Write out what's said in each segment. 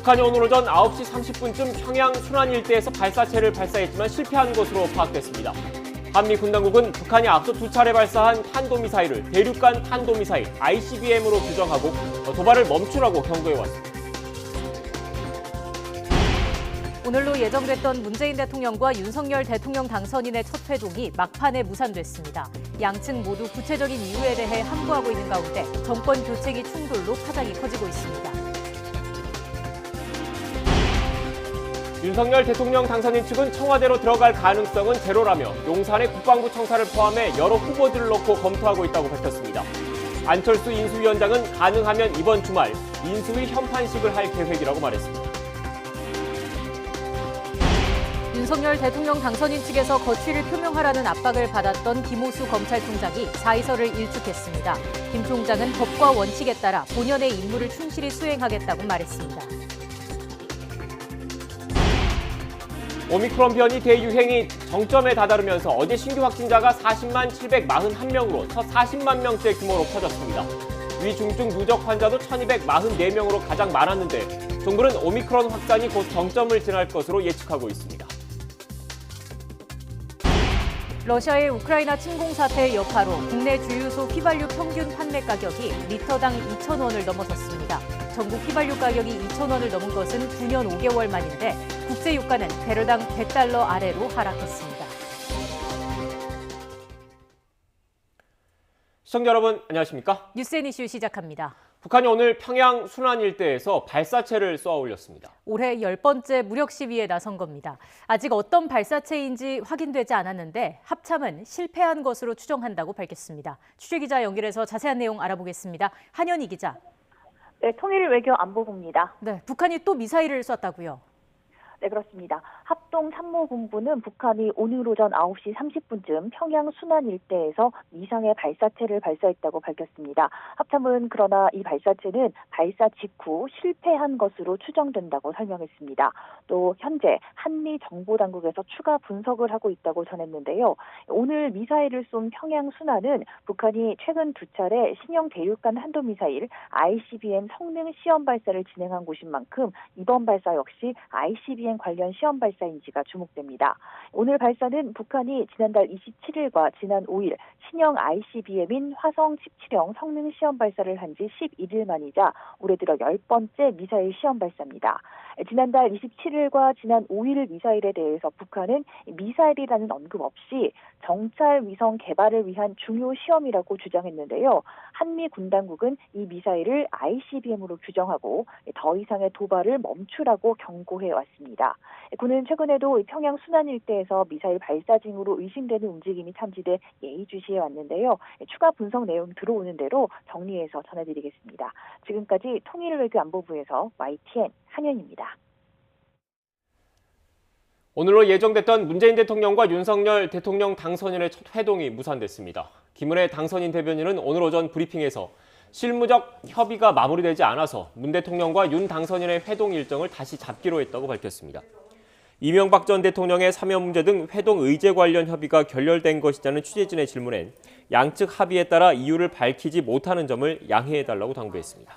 북한이 오늘 오전 9시 30분쯤 평양 순안 일대에서 발사체를 발사했지만 실패한 것으로 파악됐습니다. 한미 군당국은 북한이 앞서 2차례 발사한 탄도미사일을 대륙간 탄도미사일 ICBM으로 규정하고 도발을 멈추라고 경고해왔습니다. 오늘로 예정됐던 문재인 대통령과 윤석열 대통령 당선인의 첫 회동이 막판에 무산됐습니다. 양측 모두 구체적인 이유에 대해 함구하고 있는 가운데 정권 교체기 충돌로 파장이 커지고 있습니다. 윤석열 대통령 당선인 측은 청와대로 들어갈 가능성은 제로라며 용산의 국방부 청사를 포함해 여러 후보들을 놓고 검토하고 있다고 밝혔습니다. 안철수 인수위원장은 가능하면 이번 주말 인수위 현판식을 할 계획이라고 말했습니다. 윤석열 대통령 당선인 측에서 거취를 표명하라는 압박을 받았던 김호수 검찰총장이 사의서를 일축했습니다. 김 총장은 법과 원칙에 따라 본연의 임무를 충실히 수행하겠다고 말했습니다. 오미크론 변이 대유행이 정점에 다다르면서 어제 신규 확진자가 40만 741명으로 첫 40만 명대 규모로 퍼졌습니다. 위중증 누적 환자도 1244명으로 가장 많았는데 정부는 오미크론 확산이 곧 정점을 지날 것으로 예측하고 있습니다. 러시아의 우크라이나 침공 사태의 여파로 국내 주유소 휘발유 평균 판매 가격이 리터당 2,000원을 넘어섰습니다. 전국 휘발유 가격이 2,000원을 넘은 것은 9년 5개월 만인데 국제 유가는 배럴당 $100 아래로 하락했습니다. 시청자 여러분 안녕하십니까? 뉴스앤 이슈 시작합니다. 북한이 오늘 평양 순안 일대에서 발사체를 쏘아 올렸습니다. 올해 10번째 무력 시위에 나선 겁니다. 아직 어떤 발사체인지 확인되지 않았는데 합참은 실패한 것으로 추정한다고 밝혔습니다. 취재기자 연결해서 자세한 내용 알아보겠습니다. 한현희 기자. 네, 통일외교안보부입니다. 네, 북한이 또 미사일을 쐈다고요? 네, 그렇습니다. 합동참모본부는 북한이 오늘 오전 9시 30분쯤 평양 순안 일대에서 미상의 발사체를 발사했다고 밝혔습니다. 합참은 그러나 이 발사체는 발사 직후 실패한 것으로 추정된다고 설명했습니다. 또 현재 한미 정보당국에서 추가 분석을 하고 있다고 전했는데요. 오늘 미사일을 쏜 평양 순안은 북한이 최근 2차례 신형 대륙간 한도미사일 ICBM 성능 시험 발사를 진행한 곳인 만큼 이번 발사 역시 ICBM 관련 시험 발사인지가 주목됩니다. 오늘 발사는 북한이 지난달 27일과 지난 5일 신형 ICBM인 화성 17형 성능 시험 발사를 한 지 11일 만이자 올해 들어 10번째 미사일 시험 발사입니다. 지난달 27일과 지난 5일 미사일에 대해서 북한은 미사일이라는 언급 없이 정찰 위성 개발을 위한 중요 시험이라고 주장했는데요. 한미 군당국은 이 미사일을 ICBM으로 규정하고 더 이상의 도발을 멈추라고 경고해 왔습니다. 군은 최근에도 평양 순안 일대에서 미사일 발사 징후로 의심되는 움직임이 탐지돼 예의주시해 왔는데요. 추가 분석 내용 들어오는 대로 정리해서 전해드리겠습니다. 지금까지 통일외교안보부에서 YTN 한현입니다. 오늘로 예정됐던 문재인 대통령과 윤석열 대통령 당선인의 첫 회동이 무산됐습니다. 김은혜 당선인 대변인은 오늘 오전 브리핑에서 실무적 협의가 마무리되지 않아서 문 대통령과 윤 당선인의 회동 일정을 다시 잡기로 했다고 밝혔습니다. 이명박 전 대통령의 사면 문제 등 회동 의제 관련 협의가 결렬된 것이냐는 취재진의 질문엔 양측 합의에 따라 이유를 밝히지 못하는 점을 양해해달라고 당부했습니다.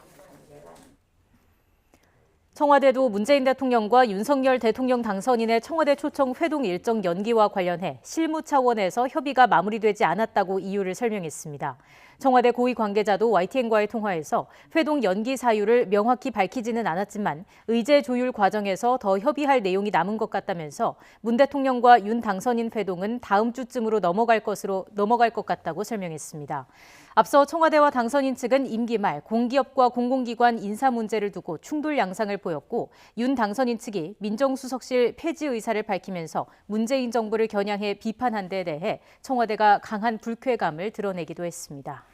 청와대도 문재인 대통령과 윤석열 대통령 당선인의 청와대 초청 회동 일정 연기와 관련해 실무 차원에서 협의가 마무리되지 않았다고 이유를 설명했습니다. 청와대 고위 관계자도 YTN과의 통화에서 회동 연기 사유를 명확히 밝히지는 않았지만 의제 조율 과정에서 더 협의할 내용이 남은 것 같다면서 문 대통령과 윤 당선인 회동은 다음 주쯤으로 넘어갈 것 같다고 설명했습니다. 앞서 청와대와 당선인 측은 임기 말 공기업과 공공기관 인사 문제를 두고 충돌 양상을 보였고 윤 당선인 측이 민정수석실 폐지 의사를 밝히면서 문재인 정부를 겨냥해 비판한 데 대해 청와대가 강한 불쾌감을 드러내기도 했습니다.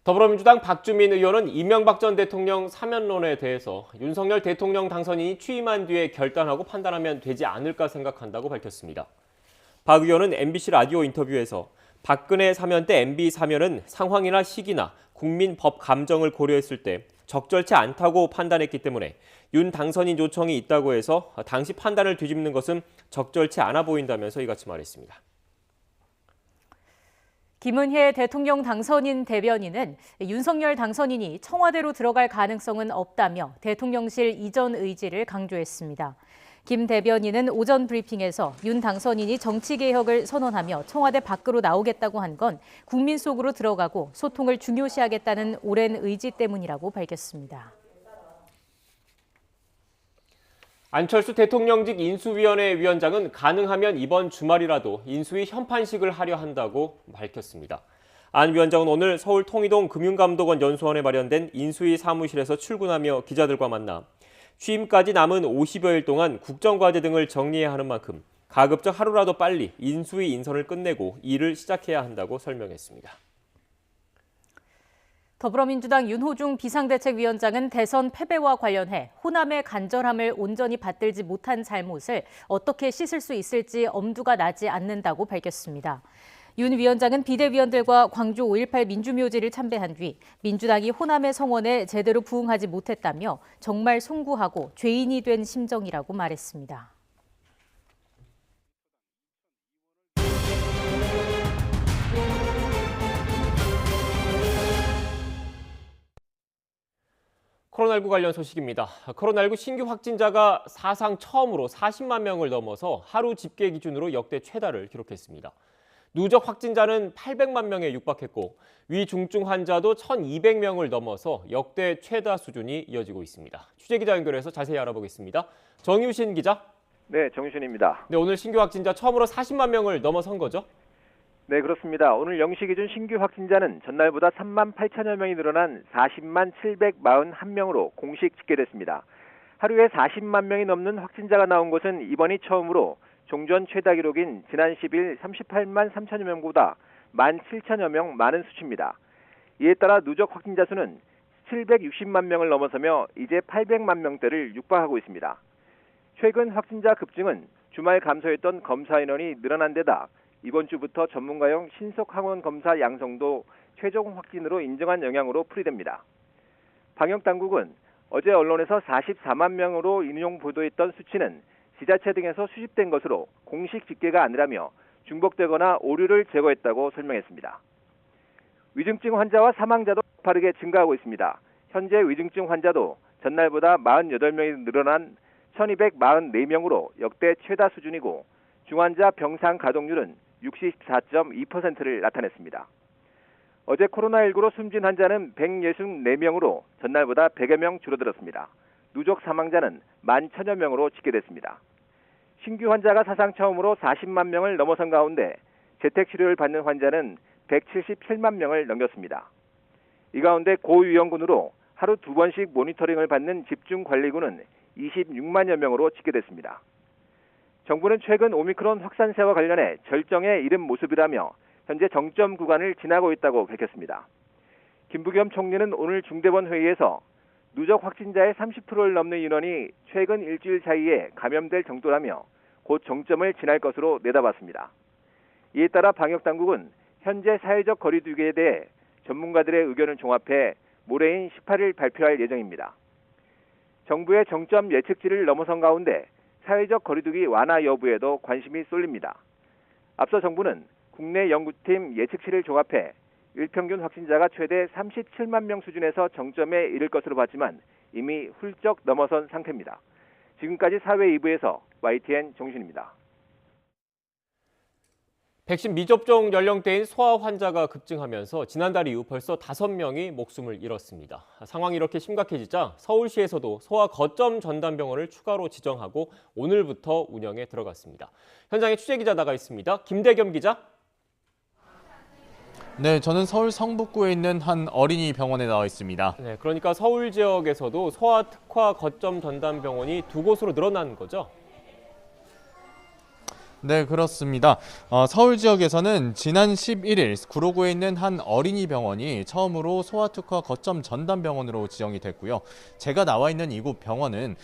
더불어민주당 박주민 의원은 이명박 전 대통령 사면론에 대해서 윤석열 대통령 당선인이 취임한 뒤에 결단하고 판단하면 되지 않을까 생각한다고 밝혔습니다. 박 의원은 MBC 라디오 인터뷰에서 박근혜 사면 때 MB 사면은 상황이나 시기나 국민 법 감정을 고려했을 때 적절치 않다고 판단했기 때문에 윤 당선인 요청이 있다고 해서 당시 판단을 뒤집는 것은 적절치 않아 보인다면서 이같이 말했습니다. 김은혜 대통령 당선인 대변인은 윤석열 당선인이 청와대로 들어갈 가능성은 없다며 대통령실 이전 의지를 강조했습니다. 김 대변인은 오전 브리핑에서 윤 당선인이 정치개혁을 선언하며 청와대 밖으로 나오겠다고 한 건 국민 속으로 들어가고 소통을 중요시하겠다는 오랜 의지 때문이라고 밝혔습니다. 안철수 대통령직 인수위원회 위원장은 가능하면 이번 주말이라도 인수위 현판식을 하려 한다고 밝혔습니다. 안 위원장은 오늘 서울 통이동 금융감독원 연수원에 마련된 인수위 사무실에서 출근하며 기자들과 만나 취임까지 남은 50여일 동안 국정과제 등을 정리해야 하는 만큼 가급적 하루라도 빨리 인수위 인선을 끝내고 일을 시작해야 한다고 설명했습니다. 더불어민주당 윤호중 비상대책위원장은 대선 패배와 관련해 호남의 간절함을 온전히 받들지 못한 잘못을 어떻게 씻을 수 있을지 엄두가 나지 않는다고 밝혔습니다. 윤 위원장은 비대위원들과 광주 5.18 민주묘지를 참배한 뒤 민주당이 호남의 성원에 제대로 부응하지 못했다며 정말 송구하고 죄인이 된 심정이라고 말했습니다. 코로나19 관련 소식입니다. 코로나19 신규 확진자가 사상 처음으로 40만 명을 넘어서 하루 집계 기준으로 역대 최다를 기록했습니다. 누적 확진자는 800만 명에 육박했고 위중증 환자도 1,200명을 넘어서 역대 최다 수준이 이어지고 있습니다. 취재기자 연결해서 자세히 알아보겠습니다. 정유신 기자. 네, 정유신입니다. 네, 오늘 신규 확진자 처음으로 40만 명을 넘어선 거죠? 네, 그렇습니다. 오늘 0시 기준 신규 확진자는 전날보다 3만 8천여 명이 늘어난 40만 741명으로 공식 집계됐습니다. 하루에 40만 명이 넘는 확진자가 나온 곳은 이번이 처음으로 종전 최다 기록인 지난 10일 38만 3천여 명보다 1만 7천여 명 많은 수치입니다. 이에 따라 누적 확진자 수는 760만 명을 넘어서며 이제 800만 명대를 육박하고 있습니다. 최근 확진자 급증은 주말 감소했던 검사 인원이 늘어난 데다 이번 주부터 전문가용 신속항원 검사 양성도 최종 확진으로 인정한 영향으로 풀이됩니다. 방역당국은 어제 언론에서 44만 명으로 인용 보도했던 수치는 지자체 등에서 수집된 것으로 공식 집계가 아니라며 중복되거나 오류를 제거했다고 설명했습니다. 위중증 환자와 사망자도 빠르게 증가하고 있습니다. 현재 위중증 환자도 전날보다 48명이 늘어난 1,244명으로 역대 최다 수준이고 중환자 병상 가동률은 64.2%를 나타냈습니다. 어제 코로나19로 숨진 환자는 164명으로 전날보다 100여 명 줄어들었습니다. 누적 사망자는 11,000여 명으로 집계됐습니다. 신규 환자가 사상 처음으로 40만 명을 넘어선 가운데 재택치료를 받는 환자는 177만 명을 넘겼습니다. 이 가운데 고위험군으로 하루 2번씩 모니터링을 받는 집중관리군은 26만여 명으로 집계됐습니다. 정부는 최근 오미크론 확산세와 관련해 절정에 이른 모습이라며 현재 정점 구간을 지나고 있다고 밝혔습니다. 김부겸 총리는 오늘 중대본 회의에서 누적 확진자의 30%를 넘는 인원이 최근 일주일 사이에 감염될 정도라며 곧 정점을 지날 것으로 내다봤습니다. 이에 따라 방역당국은 현재 사회적 거리 두기에 대해 전문가들의 의견을 종합해 모레인 18일 발표할 예정입니다. 정부의 정점 예측치를 넘어선 가운데 사회적 거리두기 완화 여부에도 관심이 쏠립니다. 앞서 정부는 국내 연구팀 예측치를 종합해 일평균 확진자가 최대 37만 명 수준에서 정점에 이를 것으로 봤지만 이미 훌쩍 넘어선 상태입니다. 지금까지 사회 2부에서 YTN 정신입니다. 백신 미접종 연령대인 소아 환자가 급증하면서 지난달 이후 벌써 5명이 목숨을 잃었습니다. 상황이 이렇게 심각해지자 서울시에서도 소아 거점 전담병원을 추가로 지정하고 오늘부터 운영에 들어갔습니다. 현장에 취재기자 나가 있습니다. 김대겸 기자. 네, 저는 서울 성북구에 있는 한 어린이 병원에 나와 있습니다. 네, 그러니까 서울 지역에서도 소아 특화 거점 전담병원이 2곳으로 늘어난 거죠? 네, 그렇습니다. 서울 지역에서는 지난 11일 구로구에 있는 한 어린이 병원이 처음으로 소아특화 거점 전담병원으로 지정이 됐고요. 제가 나와 있는 이곳 병원은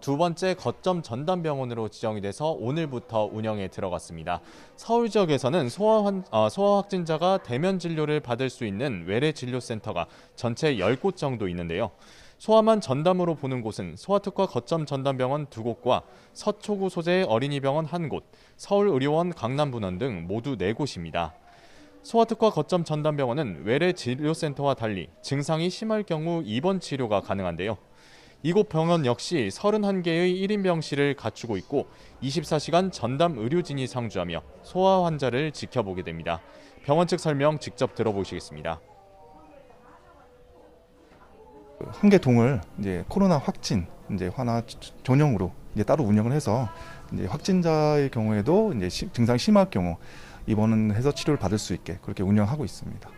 두 번째 거점 전담병원으로 지정이 돼서 오늘부터 운영에 들어갔습니다. 서울 지역에서는 소아 확진자가 대면 진료를 받을 수 있는 외래 진료센터가 전체 10곳 정도 있는데요. 소아만 전담으로 보는 곳은 소아특화 거점 전담병원 2곳과 서초구 소재의 어린이병원 1곳, 서울의료원 강남분원 등 모두 4곳입니다. 소아특과 거점 전담병원은 외래 진료센터와 달리 증상이 심할 경우 입원 치료가 가능한데요. 이곳 병원 역시 31개의 1인 병실을 갖추고 있고 24시간 전담 의료진이 상주하며 소아 환자를 지켜보게 됩니다. 병원 측 설명 직접 들어보시겠습니다. 한 개 동을 이제 코로나 확진 이제 환자 전용으로 이제 따로 운영을 해서 이제 확진자의 경우에도 이제 증상이 심할 경우 입원을 해서 치료를 받을 수 있게 그렇게 운영하고 있습니다.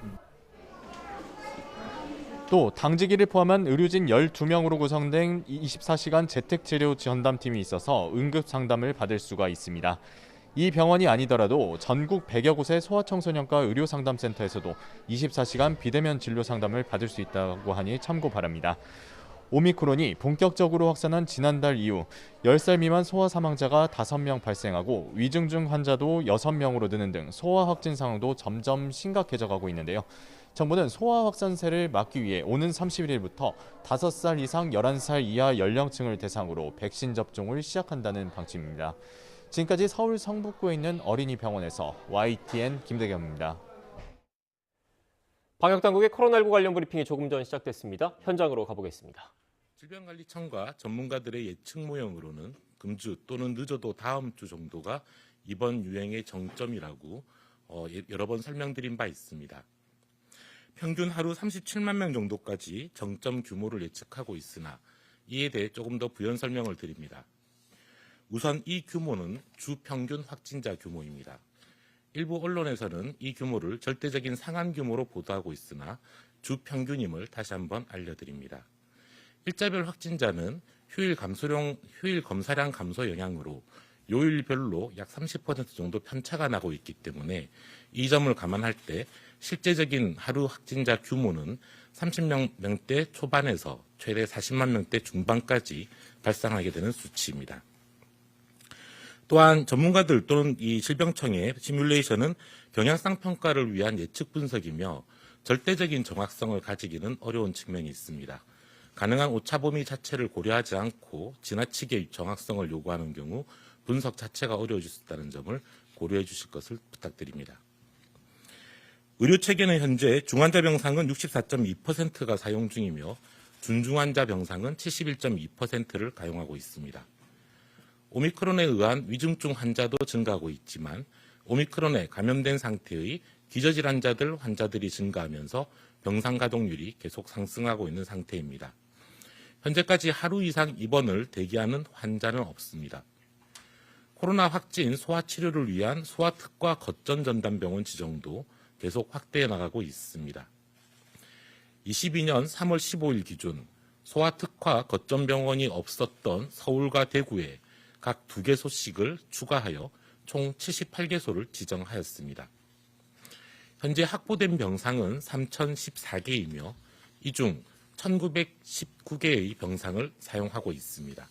또 당직일을 포함한 의료진 12명으로 구성된 24시간 재택치료 전담팀이 있어서 응급 상담을 받을 수가 있습니다. 이 병원이 아니더라도 전국 100여 곳의 소아청소년과 의료상담센터에서도 24시간 비대면 진료 상담을 받을 수 있다고 하니 참고 바랍니다. 오미크론이 본격적으로 확산한 지난달 이후 10살 미만 소아 사망자가 5명 발생하고 위중증 환자도 6명으로 느는 등 소아 확진 상황도 점점 심각해져가고 있는데요. 정부는 소아 확산세를 막기 위해 오는 31일부터 5살 이상 11살 이하 연령층을 대상으로 백신 접종을 시작한다는 방침입니다. 지금까지 서울 성북구에 있는 어린이 병원에서 YTN 김대겸입니다. 방역당국의 코로나19 관련 브리핑이 조금 전 시작됐습니다. 현장으로 가보겠습니다. 질병관리청과 전문가들의 예측 모형으로는 금주 또는 늦어도 다음 주 정도가 이번 유행의 정점이라고 여러 번 설명드린 바 있습니다. 평균 하루 37만 명 정도까지 정점 규모를 예측하고 있으나 이에 대해 조금 더 부연 설명을 드립니다. 우선 이 규모는 주 평균 확진자 규모입니다. 일부 언론에서는 이 규모를 절대적인 상한 규모로 보도하고 있으나 주 평균임을 다시 한번 알려드립니다. 일자별 확진자는 휴일 검사량 감소 영향으로 요일별로 약 30% 정도 편차가 나고 있기 때문에 이 점을 감안할 때 실제적인 하루 확진자 규모는 30만 명대 초반에서 최대 40만 명대 중반까지 발생하게 되는 수치입니다. 또한 전문가들 또는 이 질병청의 시뮬레이션은 경향성 평가를 위한 예측 분석이며 절대적인 정확성을 가지기는 어려운 측면이 있습니다. 가능한 오차 범위 자체를 고려하지 않고 지나치게 정확성을 요구하는 경우 분석 자체가 어려워질 수 있다는 점을 고려해 주실 것을 부탁드립니다. 의료체계는 현재 중환자 병상은 64.2%가 사용 중이며 준중환자 병상은 71.2%를 가용하고 있습니다. 오미크론에 의한 위중증 환자도 증가하고 있지만 오미크론에 감염된 상태의 기저질환자들 환자들이 증가하면서 병상 가동률이 계속 상승하고 있는 상태입니다. 현재까지 하루 이상 입원을 대기하는 환자는 없습니다. 코로나 확진 소아 치료를 위한 소아특과 거점 전담병원 지정도 계속 확대해 나가고 있습니다. 22년 3월 15일 기준 소아특과 거점 병원이 없었던 서울과 대구에 각 2개소씩을 추가하여 총 78개소를 지정하였습니다. 현재 확보된 병상은 3,014개이며 이 중 1,919개의 병상을 사용하고 있습니다.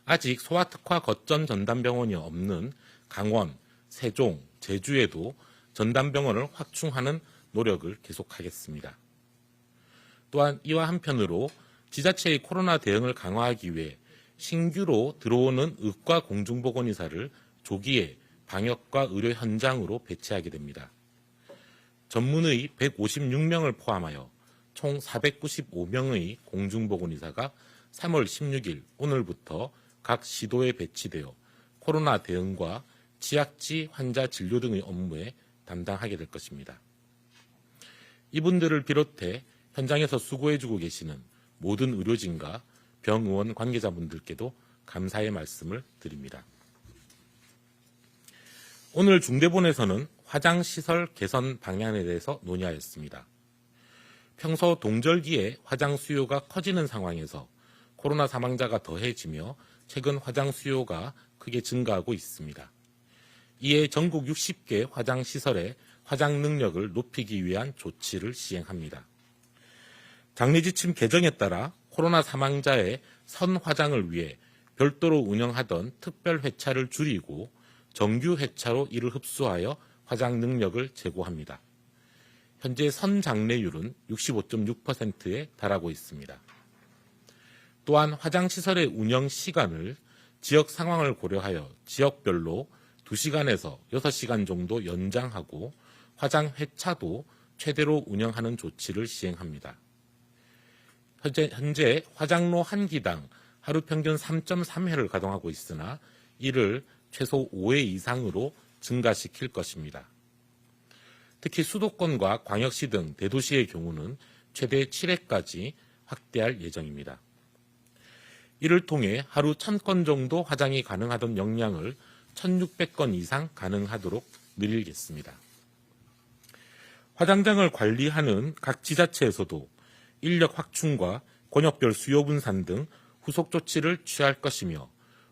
아직 소아특과 거점 전담병원이 없는 강원, 세종, 제주에도 전담병원을 확충하는 노력을 계속하겠습니다. 또한 이와 한편으로 지자체의 코로나 대응을 강화하기 위해 신규로 들어오는 의과 공중보건의사를 조기에 방역과 의료 현장으로 배치하게 됩니다. 전문의 156명을 포함하여 총 495명의 공중보건의사가 3월 16일 오늘부터 각 시도에 배치되어 코로나 대응과 지약지 환자 진료 등의 업무에 담당하게 될 것입니다. 이분들을 비롯해 현장에서 수고해주고 계시는 모든 의료진과 병의원 관계자분들께도 감사의 말씀을 드립니다. 오늘 중대본에서는 화장시설 개선 방향에 대해서 논의하였습니다. 평소 동절기에 화장 수요가 커지는 상황에서 코로나 사망자가 더해지며 최근 화장 수요가 크게 증가하고 있습니다. 이에 전국 60개 화장시설의 화장 능력을 높이기 위한 조치를 시행합니다. 장례지침 개정에 따라 코로나 사망자의 선화장을 위해 별도로 운영하던 특별 회차를 줄이고 정규 회차로 이를 흡수하여 화장 능력을 제고합니다. 현재 선장례율은 65.6%에 달하고 있습니다. 또한 화장시설의 운영 시간을 지역 상황을 고려하여 지역별로 2시간에서 6시간 정도 연장하고 화장 회차도 최대로 운영하는 조치를 시행합니다. 현재 화장로 한 기당 하루 평균 3.3회를 가동하고 있으나 이를 최소 5회 이상으로 증가시킬 것입니다. 특히 수도권과 광역시 등 대도시의 경우는 최대 7회까지 확대할 예정입니다. 이를 통해 하루 1000건 정도 화장이 가능하던 역량을 1600건 이상 가능하도록 늘리겠습니다. 화장장을 관리하는 각 지자체에서도 인력 확충과 권역별 수요 분산 등 후속 조치를 취할 것이며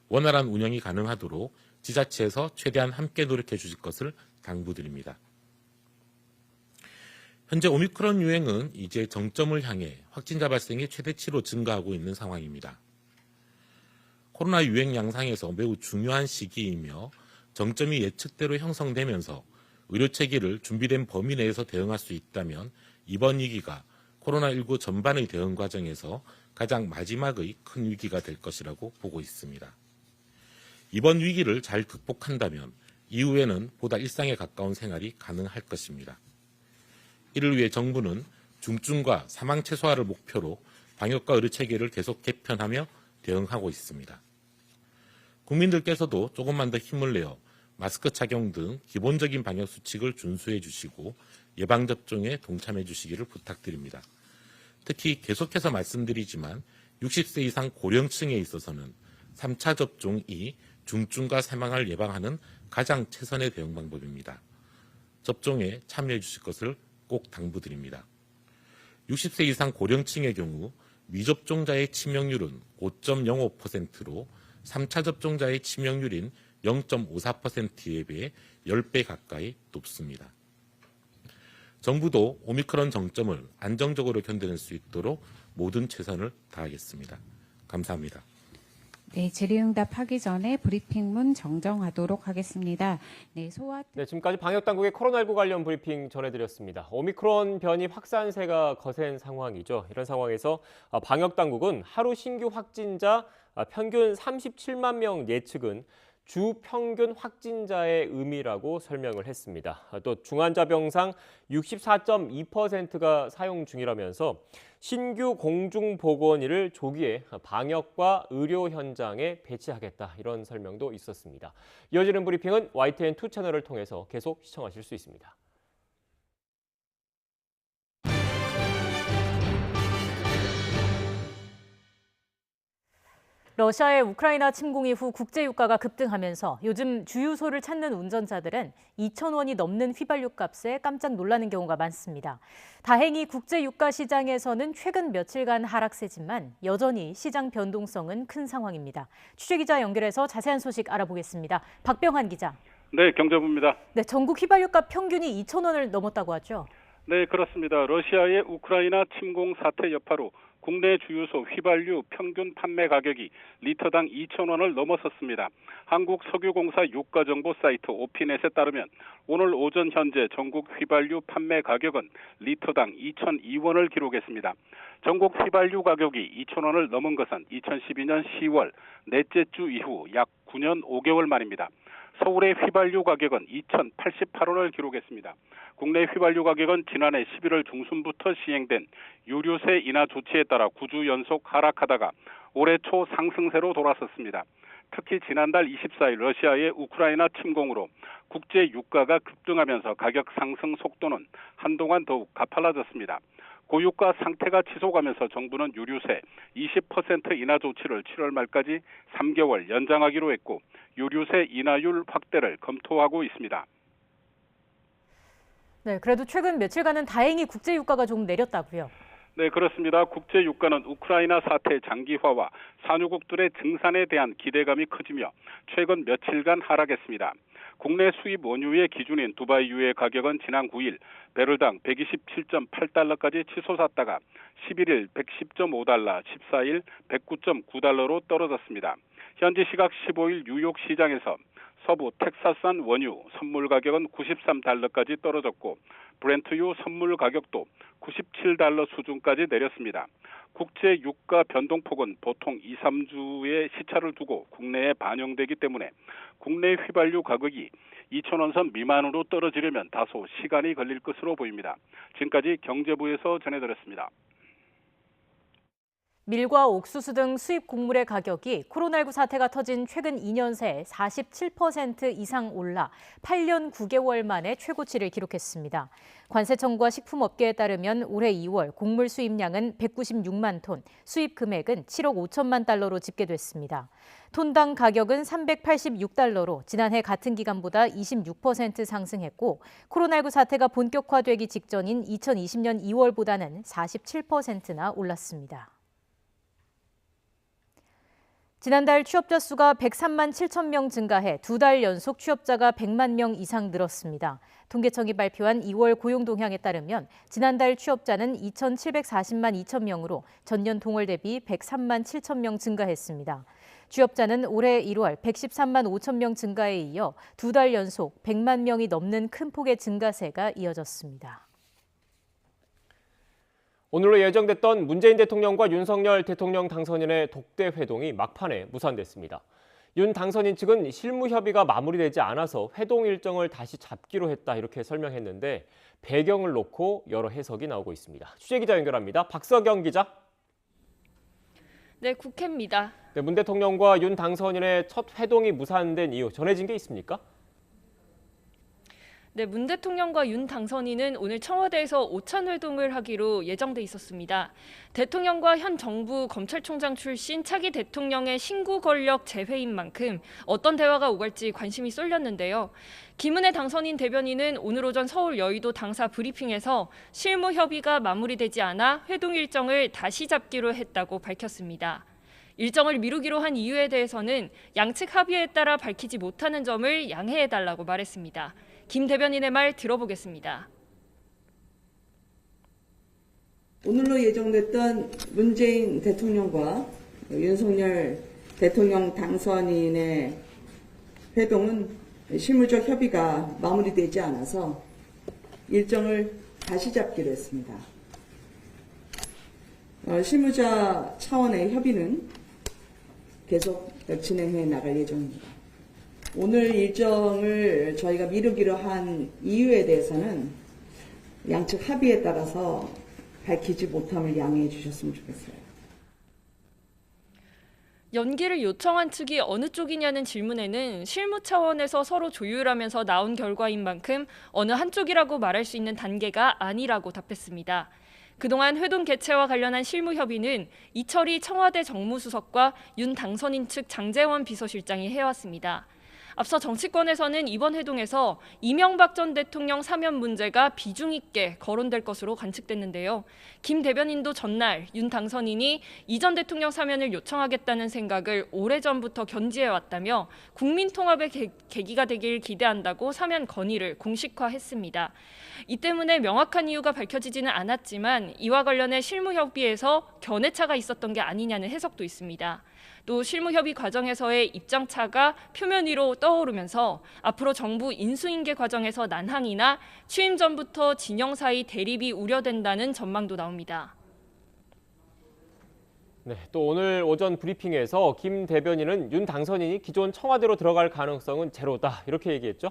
원활한 운영이 가능하도록 지자체에서 최대한 함께 노력해 주실 것을 당부드립니다. 현재 오미크론 유행은 이제 정점을 향해 확진자 발생이 최대치로 증가하고 있는 상황입니다. 코로나 유행 양상에서 매우 중요한 시기이며 정점이 예측대로 형성되면서 의료체계를 준비된 범위 내에서 대응할 수 있다면 이번 위기가 코로나19 전반의 대응 과정에서 가장 마지막의 큰 위기가 될 것이라고 보고 있습니다. 이번 위기를 잘 극복한다면 이후에는 보다 일상에 가까운 생활이 가능할 것입니다. 이를 위해 정부는 중증과 사망 최소화를 목표로 방역과 의료체계를 계속 개편하며 대응하고 있습니다. 국민들께서도 조금만 더 힘을 내어 마스크 착용 등 기본적인 방역 수칙을 준수해 주시고 예방접종에 동참해 주시기를 부탁드립니다. 특히 계속해서 말씀드리지만 60세 이상 고령층에 있어서는 3차 접종이 중증과 사망을 예방하는 가장 최선의 대응 방법입니다. 접종에 참여해 주실 것을 꼭 당부드립니다. 60세 이상 고령층의 경우 미접종자의 치명률은 5.05%로 3차 접종자의 치명률인 0.54%에 비해 10배 가까이 높습니다. 정부도 오미크론 정점을 안정적으로 견뎌낼 수 있도록 모든 최선을 다하겠습니다. 감사합니다. 네, 질의응답하기 전에 브리핑문 정정하도록 하겠습니다. 네, 지금까지 방역당국의 코로나19 관련 브리핑 전해드렸습니다. 오미크론 변이 확산세가 거센 상황이죠. 이런 상황에서 방역당국은 하루 신규 확진자 평균 37만 명 예측은 주 평균 확진자의 의미라고 설명을 했습니다. 또 중환자병상 64.2%가 사용 중이라면서 신규 공중보건의를 조기에 방역과 의료 현장에 배치하겠다, 이런 설명도 있었습니다. 이어지는 브리핑은 YTN2 채널을 통해서 계속 시청하실 수 있습니다. 러시아의 우크라이나 침공 이후 국제유가가 급등하면서 요즘 주유소를 찾는 운전자들은 2,000원이 넘는 휘발유 값에 깜짝 놀라는 경우가 많습니다. 다행히 국제유가 시장에서는 최근 며칠간 하락세지만 여전히 시장 변동성은 큰 상황입니다. 취재기자 연결해서 자세한 소식 알아보겠습니다. 박병환 기자. 네, 경제부입니다. 네, 전국 휘발유값 평균이 2,000원을 넘었다고 하죠? 네, 그렇습니다. 러시아의 우크라이나 침공 사태 여파로 국내 주유소 휘발유 평균 판매 가격이 리터당 2,000원을 넘어섰습니다. 한국석유공사 유가정보 사이트 오피넷에 따르면 오늘 오전 현재 전국 휘발유 판매 가격은 리터당 2,002원을 기록했습니다. 전국 휘발유 가격이 2,000원을 넘은 것은 2012년 10월 넷째 주 이후 약 9년 5개월 만입니다. 서울의 휘발유 가격은 2,088원을 기록했습니다. 국내 휘발유 가격은 지난해 11월 중순부터 시행된 유류세 인하 조치에 따라 9주 연속 하락하다가 올해 초 상승세로 돌아섰습니다. 특히 지난달 24일 러시아의 우크라이나 침공으로 국제 유가가 급등하면서 가격 상승 속도는 한동안 더욱 가팔라졌습니다. 고유가 상태가 지속하면서 정부는 유류세 20% 인하 조치를 7월 말까지 3개월 연장하기로 했고 유류세 인하율 확대를 검토하고 있습니다. 네, 그래도 최근 며칠간은 다행히 국제유가가 조금 내렸다고요? 네, 그렇습니다. 국제유가는 우크라이나 사태 장기화와 산유국들의 증산에 대한 기대감이 커지며 최근 며칠간 하락했습니다. 국내 수입 원유의 기준인 두바이유의 가격은 지난 9일 배럴당 127.8달러까지 치솟았다가 11일 110.5달러, 14일 109.9달러로 떨어졌습니다. 현지 시각 15일 뉴욕 시장에서 서부 텍사스산 원유 선물 가격은 $93까지 떨어졌고 브렌트유 선물 가격도 $97 수준까지 내렸습니다. 국제 유가 변동폭은 보통 2, 3주의 시차를 두고 국내에 반영되기 때문에 국내 휘발유 가격이 2,000원 선 미만으로 떨어지려면 다소 시간이 걸릴 것으로 보입니다. 지금까지 경제부에서 전해드렸습니다. 밀과 옥수수 등 수입 곡물의 가격이 코로나19 사태가 터진 최근 2년 새 47% 이상 올라 8년 9개월 만에 최고치를 기록했습니다. 관세청과 식품업계에 따르면 올해 2월 곡물 수입량은 196만 톤, 수입 금액은 7억 5천만 달러로 집계됐습니다. 톤당 가격은 386달러로 지난해 같은 기간보다 26% 상승했고 코로나19 사태가 본격화되기 직전인 2020년 2월보다는 47%나 올랐습니다. 지난달 취업자 수가 103만 7천 명 증가해 2달 연속 취업자가 100만 명 이상 늘었습니다. 통계청이 발표한 2월 고용 동향에 따르면 지난달 취업자는 2,740만 2천 명으로 전년 동월 대비 103만 7천 명 증가했습니다. 취업자는 올해 1월 113만 5천 명 증가에 이어 2달 연속 100만 명이 넘는 큰 폭의 증가세가 이어졌습니다. 오늘로 예정됐던 문재인 대통령과 윤석열 대통령 당선인의 독대 회동이 막판에 무산됐습니다. 윤 당선인 측은 실무 협의가 마무리되지 않아서 회동 일정을 다시 잡기로 했다 이렇게 설명했는데 배경을 놓고 여러 해석이 나오고 있습니다. 취재기자 연결합니다. 박서경 기자. 네, 국회입니다. 네, 문 대통령과 윤 당선인의 첫 회동이 무산된 이유 전해진 게 있습니까? 네, 문 대통령과 윤 당선인은 오늘 청와대에서 오찬 회동을 하기로 예정돼 있었습니다. 대통령과 현 정부 검찰총장 출신 차기 대통령의 신구 권력 재회인 만큼 어떤 대화가 오갈지 관심이 쏠렸는데요. 김은혜 당선인 대변인은 오늘 오전 서울 여의도 당사 브리핑에서 실무 협의가 마무리되지 않아 회동 일정을 다시 잡기로 했다고 밝혔습니다. 일정을 미루기로 한 이유에 대해서는 양측 합의에 따라 밝히지 못하는 점을 양해해달라고 말했습니다. 김 대변인의 말 들어보겠습니다. 오늘로 예정됐던 문재인 대통령과 윤석열 대통령 당선인의 회동은 실무적 협의가 마무리되지 않아서 일정을 다시 잡기로 했습니다. 실무자 차원의 협의는 계속 진행해 나갈 예정입니다. 오늘 일정을 저희가 미루기로 한 이유에 대해서는 양측 합의에 따라서 밝히지 못함을 양해해 주셨으면 좋겠어요. 연기를 요청한 측이 어느 쪽이냐는 질문에는 실무 차원에서 서로 조율하면서 나온 결과인 만큼 어느 한쪽이라고 말할 수 있는 단계가 아니라고 답했습니다. 그동안 회동 개최와 관련한 실무 협의는 이철희 청와대 정무수석과 윤 당선인 측 장제원 비서실장이 해왔습니다. 앞서 정치권에서는 이번 회동에서 이명박 전 대통령 사면 문제가 비중 있게 거론될 것으로 관측됐는데요. 김 대변인도 전날 윤 당선인이 이 전 대통령 사면을 요청하겠다는 생각을 오래전부터 견지해왔다며 국민 통합의 계기가 되길 기대한다고 사면 건의를 공식화했습니다. 이 때문에 명확한 이유가 밝혀지지는 않았지만 이와 관련해 실무 협의에서 견해차가 있었던 게 아니냐는 해석도 있습니다. 또 실무협의 과정에서의 입장차가 표면 위로 떠오르면서 앞으로 정부 인수인계 과정에서 난항이나 취임 전부터 진영 사이 대립이 우려된다는 전망도 나옵니다. 네, 또 오늘 오전 브리핑에서 김 대변인은 윤 당선인이 기존 청와대로 들어갈 가능성은 제로다 이렇게 얘기했죠?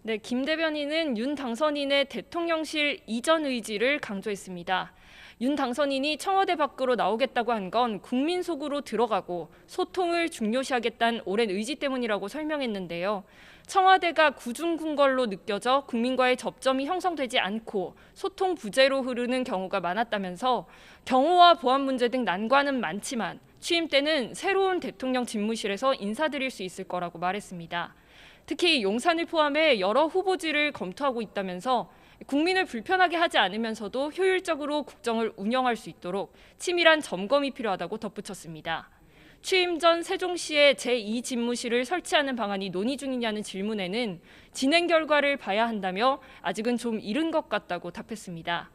네, 김 대변인은 윤 당선인의 대통령실 이전 의지를 강조했습니다. 윤 당선인이 청와대 밖으로 나오겠다고 한 건 국민 속으로 들어가고 소통을 중요시하겠다는 오랜 의지 때문이라고 설명했는데요. 청와대가 구중궁궐로 느껴져 국민과의 접점이 형성되지 않고 소통 부재로 흐르는 경우가 많았다면서 경호와 보안 문제 등 난관은 많지만 취임 때는 새로운 대통령 집무실에서 인사드릴 수 있을 거라고 말했습니다. 특히 용산을 포함해 여러 후보지를 검토하고 있다면서 국민을 불편하게 하지 않으면서도 효율적으로 국정을 운영할 수 있도록 치밀한 점검이 필요하다고 덧붙였습니다. 취임 전 세종시에 제2집무실을 설치하는 방안이 논의 중이냐는 질문에는 진행 결과를 봐야 한다며 아직은 좀 이른 것 같다고 답했습니다.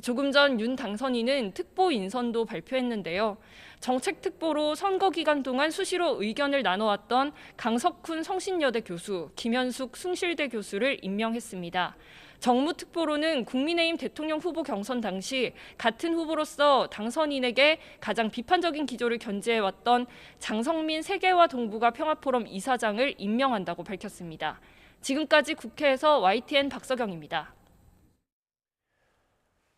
조금 전 윤 당선인은 특보 인선도 발표했는데요. 정책특보로 선거 기간 동안 수시로 의견을 나눠왔던 강석훈 성신여대 교수, 김현숙 숭실대 교수를 임명했습니다. 정무특보로는 국민의힘 대통령 후보 경선 당시 같은 후보로서 당선인에게 가장 비판적인 기조를 견지해왔던 장성민 세계화 동북아 평화포럼 이사장을 임명한다고 밝혔습니다. 지금까지 국회에서 YTN 박서경입니다.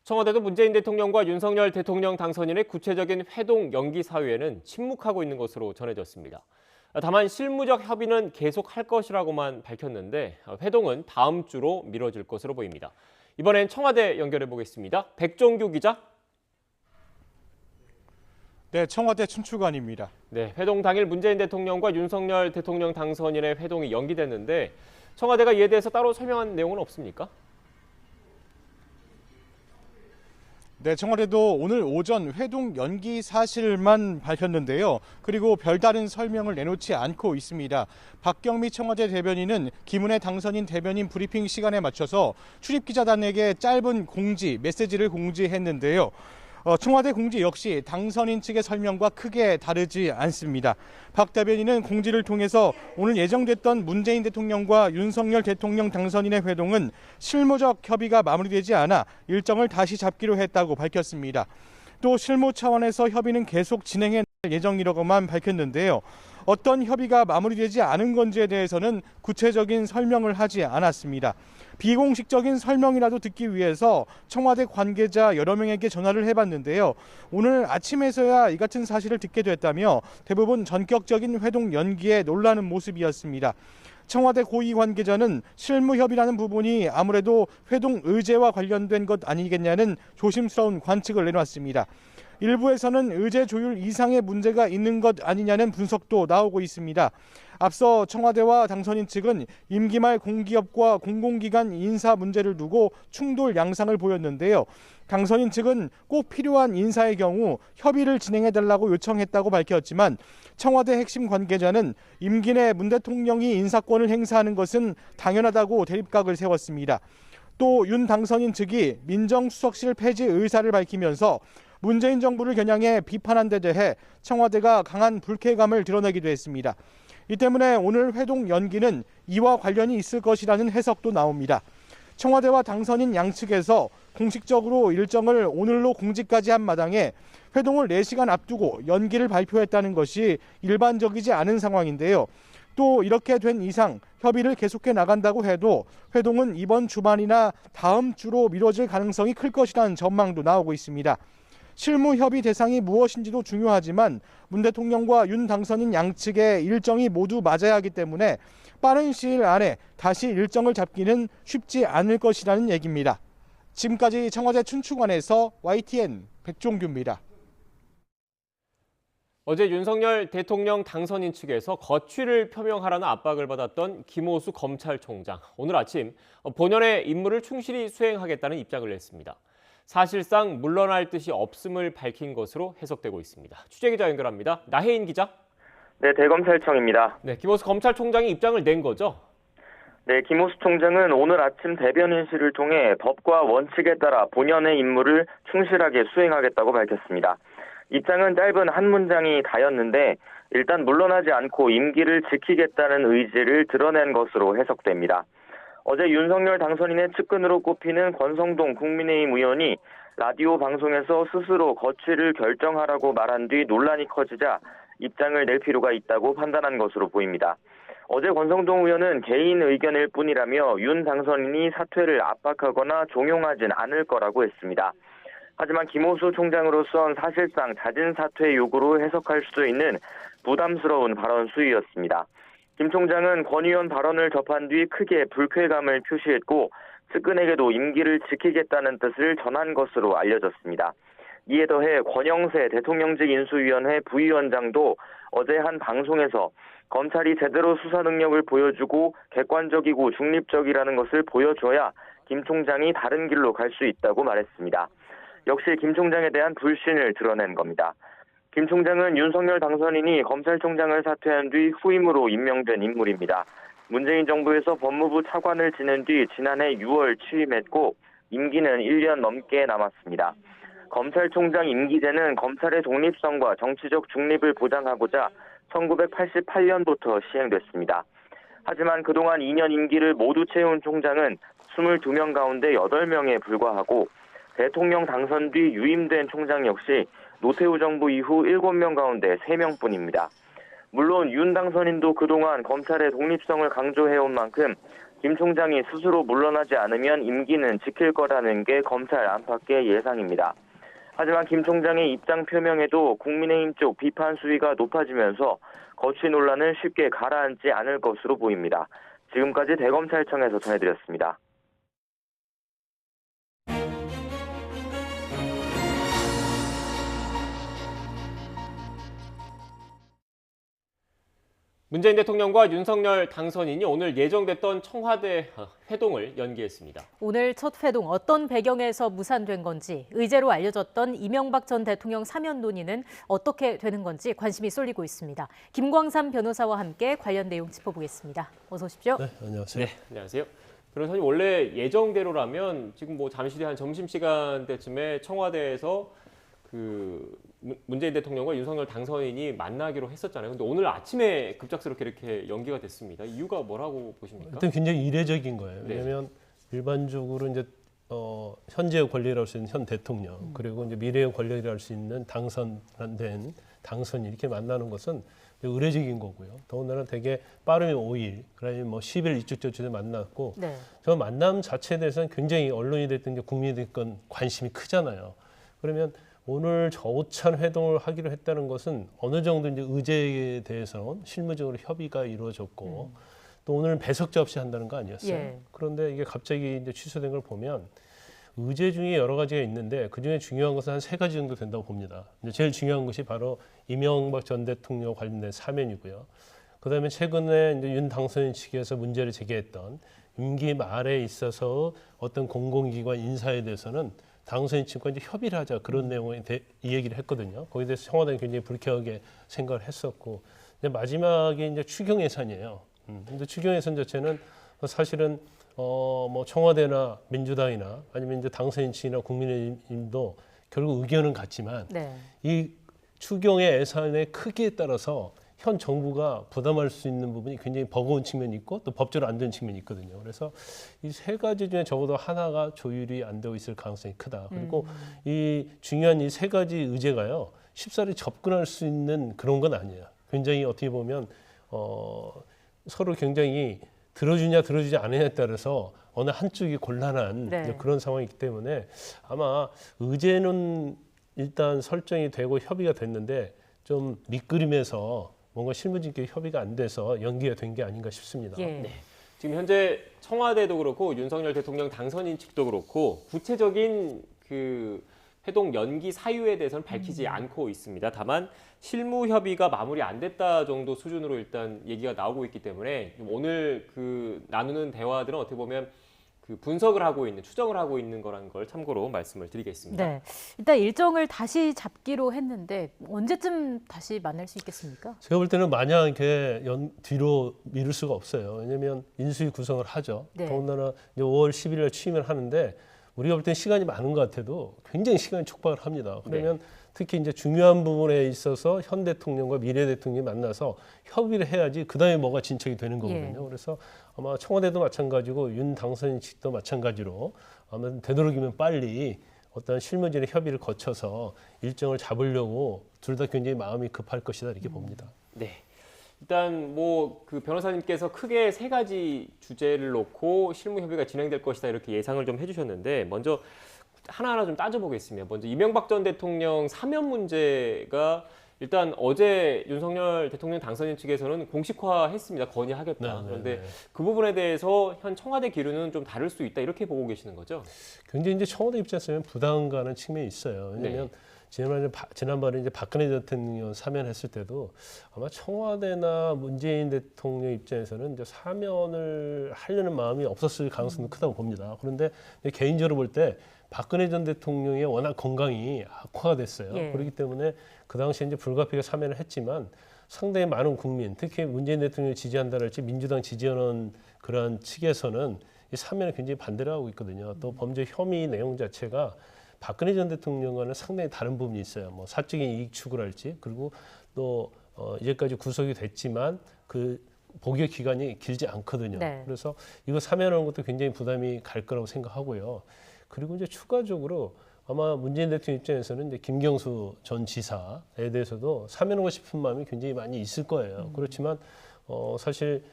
청와대도 문재인 대통령과 윤석열 대통령 당선인의 구체적인 회동 연기 사유에는 침묵하고 있는 것으로 전해졌습니다. 다만 실무적 협의는 계속할 것이라고만 밝혔는데 회동은 다음 주로 미뤄질 것으로 보입니다. 이번엔 청와대 연결해 보겠습니다. 백종규 기자. 네, 청와대 춘추관입니다. 네, 회동 당일 문재인 대통령과 윤석열 대통령 당선인의 회동이 연기됐는데 청와대가 이에 대해서 따로 설명한 내용은 없습니까? 네, 청와대도 오늘 오전 회동 연기 사실만 밝혔는데요. 그리고 별다른 설명을 내놓지 않고 있습니다. 박경미 청와대 대변인은 김은혜 당선인 대변인 브리핑 시간에 맞춰서 출입기자단에게 짧은 메시지를 공지했는데요. 청와대 공지 역시 당선인 측의 설명과 크게 다르지 않습니다. 박 대변인은 공지를 통해서 오늘 예정됐던 문재인 대통령과 윤석열 대통령 당선인의 회동은 실무적 협의가 마무리되지 않아 일정을 다시 잡기로 했다고 밝혔습니다. 또 실무 차원에서 협의는 계속 진행해 나갈 예정이라고만 밝혔는데요. 어떤 협의가 마무리되지 않은 건지에 대해서는 구체적인 설명을 하지 않았습니다. 비공식적인 설명이라도 듣기 위해서 청와대 관계자 여러 명에게 전화를 해봤는데요. 오늘 아침에서야 이 같은 사실을 듣게 됐다며 대부분 전격적인 회동 연기에 놀라는 모습이었습니다. 청와대 고위 관계자는 실무협의라는 부분이 아무래도 회동 의제와 관련된 것 아니겠냐는 조심스러운 관측을 내놨습니다. 일부에서는 의제 조율 이상의 문제가 있는 것 아니냐는 분석도 나오고 있습니다. 앞서 청와대와 당선인 측은 임기 말 공기업과 공공기관 인사 문제를 두고 충돌 양상을 보였는데요. 당선인 측은 꼭 필요한 인사의 경우 협의를 진행해달라고 요청했다고 밝혔지만 청와대 핵심 관계자는 임기 내 문 대통령이 인사권을 행사하는 것은 당연하다고 대립각을 세웠습니다. 또 윤 당선인 측이 민정수석실 폐지 의사를 밝히면서 문재인 정부를 겨냥해 비판한 데 대해 청와대가 강한 불쾌감을 드러내기도 했습니다. 이 때문에 오늘 회동 연기는 이와 관련이 있을 것이라는 해석도 나옵니다. 청와대와 당선인 양측에서 공식적으로 일정을 오늘로 공지까지 한 마당에 회동을 4시간 앞두고 연기를 발표했다는 것이 일반적이지 않은 상황인데요. 또 이렇게 된 이상 협의를 계속해 나간다고 해도 회동은 이번 주말이나 다음 주로 미뤄질 가능성이 클 것이라는 전망도 나오고 있습니다. 실무 협의 대상이 무엇인지도 중요하지만 문 대통령과 윤 당선인 양측의 일정이 모두 맞아야 하기 때문에 빠른 시일 안에 다시 일정을 잡기는 쉽지 않을 것이라는 얘기입니다. 지금까지 청와대 춘추관에서 YTN 백종규입니다. 어제 윤석열 대통령 당선인 측에서 거취를 표명하라는 압박을 받았던 김호수 검찰총장. 오늘 아침 본연의 임무를 충실히 수행하겠다는 입장을 냈습니다. 사실상 물러날 뜻이 없음을 밝힌 것으로 해석되고 있습니다. 취재기자 연결합니다. 나혜인 기자. 네, 대검찰청입니다. 네, 김호수 검찰총장이 입장을 낸 거죠? 네, 김호수 총장은 오늘 아침 대변인실을 통해 법과 원칙에 따라 본연의 임무를 충실하게 수행하겠다고 밝혔습니다. 입장은 짧은 한 문장이 다였는데 일단 물러나지 않고 임기를 지키겠다는 의지를 드러낸 것으로 해석됩니다. 어제 윤석열 당선인의 측근으로 꼽히는 권성동 국민의힘 의원이 라디오 방송에서 스스로 거취를 결정하라고 말한 뒤 논란이 커지자 입장을 낼 필요가 있다고 판단한 것으로 보입니다. 어제 권성동 의원은 개인 의견일 뿐이라며 윤 당선인이 사퇴를 압박하거나 종용하진 않을 거라고 했습니다. 하지만 김호수 총장으로선 사실상 자진 사퇴 요구로 해석할 수도 있는 부담스러운 발언 수위였습니다. 김 총장은 권 의원 발언을 접한 뒤 크게 불쾌감을 표시했고 측근에게도 임기를 지키겠다는 뜻을 전한 것으로 알려졌습니다. 이에 더해 권영세 대통령직 인수위원회 부위원장도 어제 한 방송에서 검찰이 제대로 수사 능력을 보여주고 객관적이고 중립적이라는 것을 보여줘야 김 총장이 다른 길로 갈 수 있다고 말했습니다. 역시 김 총장에 대한 불신을 드러낸 겁니다. 김 총장은 윤석열 당선인이 검찰총장을 사퇴한 뒤 후임으로 임명된 인물입니다. 문재인 정부에서 법무부 차관을 지낸 뒤 지난해 6월 취임했고 임기는 1년 넘게 남았습니다. 검찰총장 임기제는 검찰의 독립성과 정치적 중립을 보장하고자 1988년부터 시행됐습니다. 하지만 그동안 2년 임기를 모두 채운 총장은 22명 가운데 8명에 불과하고 대통령 당선 뒤 유임된 총장 역시 노태우 정부 이후 7명 가운데 3명뿐입니다. 물론 윤 당선인도 그동안 검찰의 독립성을 강조해온 만큼 김 총장이 스스로 물러나지 않으면 임기는 지킬 거라는 게 검찰 안팎의 예상입니다. 하지만 김 총장의 입장 표명에도 국민의힘 쪽 비판 수위가 높아지면서 거취 논란은 쉽게 가라앉지 않을 것으로 보입니다. 지금까지 대검찰청에서 전해드렸습니다. 문재인 대통령과 윤석열 당선인이 오늘 예정됐던 청와대 회동을 연기했습니다. 오늘 첫 회동 어떤 배경에서 무산된 건지, 의제로 알려졌던 이명박 전 대통령 사면 논의는 어떻게 되는 건지 관심이 쏠리고 있습니다. 김광삼 변호사와 함께 관련 내용 짚어보겠습니다. 어서 오십시오. 네, 안녕하세요. 네, 안녕하세요. 변호사님, 원래 예정대로라면 지금 잠시 뒤 한 점심시간 때쯤에 청와대에서 문재인 대통령과 윤석열 당선인이 만나기로 했었잖아요. 근데 오늘 아침에 급작스럽게 이렇게 연기가 됐습니다. 이유가 뭐라고 보십니까? 일단 굉장히 이례적인 거예요. 네. 왜냐하면 일반적으로 이제 현재의 권리를 할 수 있는 현 대통령 그리고 이제 미래의 권리를 할 수 있는 당선된 당선인 이렇게 만나는 것은 의례적인 거고요. 더군다나 되게 빠르면 5일, 그러면 뭐 10일 이쪽저쪽에 만났고 네. 저 만남 자체에 대해서는 굉장히 언론이 됐든 국민이 됐건 관심이 크잖아요. 그러면 오늘 저우찬 회동을 하기로 했다는 것은 어느 정도 이제 의제에 대해서는 실무적으로 협의가 이루어졌고 또 오늘 배석자 없이 한다는 거 아니었어요. 예. 그런데 이게 갑자기 이제 취소된 걸 보면 의제 중에 여러 가지가 있는데 그 중에 중요한 것은 한 3가지 정도 된다고 봅니다. 이제 제일 중요한 것이 바로 이명박 전 대통령 관련된 사면이고요. 그다음에 최근에 이제 윤 당선인 측에서 문제를 제기했던 임기 말에 있어서 어떤 공공기관 인사에 대해서는 당선인 측과 이제 협의를 하자 그런 내용에 이 얘기를 했거든요. 거기에 대해서 청와대는 굉장히 불쾌하게 생각을 했었고 이제 마지막에 이제 추경 예산이에요. 근데 추경 예산 자체는 사실은 뭐 청와대나 민주당이나 아니면 이제 당선인 측이나 국민의힘도 결국 의견은 같지만 네. 이 추경의 예산의 크기에 따라서 현 정부가 부담할 수 있는 부분이 굉장히 버거운 측면이 있고 또 법적으로 안 되는 측면이 있거든요. 그래서 이 3가지 중에 적어도 하나가 조율이 안 되고 있을 가능성이 크다. 그리고 이 중요한 이 3가지 의제가요. 쉽사리 접근할 수 있는 그런 건 아니에요. 굉장히 어떻게 보면 서로 굉장히 들어주냐 들어주지 않느냐에 따라서 어느 한쪽이 곤란한 네. 그런 상황이기 때문에 아마 의제는 일단 설정이 되고 협의가 됐는데 좀 밑그림에서 뭔가 실무진끼리 협의가 안 돼서 연기가 된 게 아닌가 싶습니다. 예. 네. 지금 현재 청와대도 그렇고 윤석열 대통령 당선인 측도 그렇고 구체적인 회동 연기 사유에 대해서는 밝히지 않고 있습니다. 다만 실무 협의가 마무리 안 됐다 정도 수준으로 일단 얘기가 나오고 있기 때문에 오늘 나누는 대화들은 어떻게 보면 분석을 하고 있는, 추정을 하고 있는 거라는 걸 참고로 말씀을 드리겠습니다. 네. 일단 일정을 다시 잡기로 했는데 언제쯤 다시 만날 수 있겠습니까? 제가 볼 때는 마냥 이렇게 뒤로 미룰 수가 없어요. 왜냐하면 인수위 구성을 하죠. 네. 더군다나 이제 5월 11일 취임을 하는데 우리가 볼 때는 시간이 많은 것 같아도 굉장히 시간이 촉박을 합니다. 그러면 특히 이제 중요한 부분에 있어서 현 대통령과 미래 대통령이 만나서 협의를 해야지 그다음에 뭐가 진척이 되는 거거든요. 그래서 아마 청와대도 마찬가지고 윤 당선인 측도 마찬가지로 아마 되도록이면 빨리 어떤 실무진의 협의를 거쳐서 일정을 잡으려고 둘 다 굉장히 마음이 급할 것이다 이렇게 봅니다. 네. 일단 변호사님께서 크게 3가지 주제를 놓고 실무 협의가 진행될 것이다 이렇게 예상을 좀 해주셨는데 먼저 하나하나 좀 따져보겠습니다. 먼저 이명박 전 대통령 사면 문제가 일단 어제 윤석열 대통령 당선인 측에서는 공식화했습니다. 건의하겠다. 그런데 그 부분에 대해서 현 청와대 기류는 좀 다를 수 있다 이렇게 보고 계시는 거죠? 굉장히 이제 청와대 입장에서는 부담 가는 측면이 있어요. 왜냐하면 지난번에 이제 박근혜 대통령 사면했을 때도 아마 청와대나 문재인 대통령 입장에서는 이제 사면을 하려는 마음이 없었을 가능성도 크다고 봅니다. 그런데 개인적으로 볼 때 박근혜 전 대통령의 워낙 건강이 악화가 됐어요. 그렇기 때문에 그 당시에 이제 불가피하게 사면을 했지만 상당히 많은 국민, 특히 문재인 대통령을 지지한다랄지 민주당 지지하는 그런 측에서는 이 사면에 굉장히 반대를 하고 있거든요. 또 범죄 혐의 내용 자체가 박근혜 전 대통령과는 상당히 다른 부분이 있어요. 뭐 사적인 이익 추구랄지, 그리고 또 이제까지 구속이 됐지만 그 복역 기간이 길지 않거든요. 네. 그래서 이거 사면하는 것도 굉장히 부담이 갈 거라고 생각하고요. 그리고 이제 추가적으로 아마 문재인 대통령 입장에서는 이제 김경수 전 지사에 대해서도 사면하고 싶은 마음이 굉장히 많이 있을 거예요. 그렇지만 사실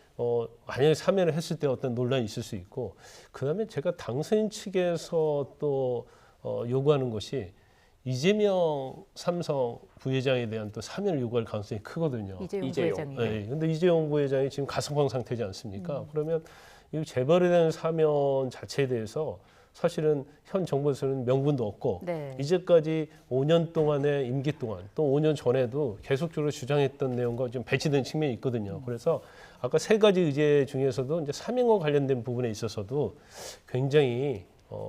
만약에 사면을 했을 때 어떤 논란이 있을 수 있고, 그다음에 제가 당선인 측에서 또 요구하는 것이 이재명 삼성 부회장에 대한 또 사면을 요구할 가능성이 크거든요. 이재용 부회장이. 네. 근데 이재용 부회장이 지금 가석방 상태지 않습니까? 그러면 이 재벌에 대한 사면 자체에 대해서 사실은 현 정부에서는 명분도 없고, 네. 이제까지 5년 동안의 임기 동안 또 5년 전에도 계속적으로 주장했던 내용과 좀 배치된 측면이 있거든요. 그래서 아까 세 가지 의제 중에서도 이제 사면과 관련된 부분에 있어서도 굉장히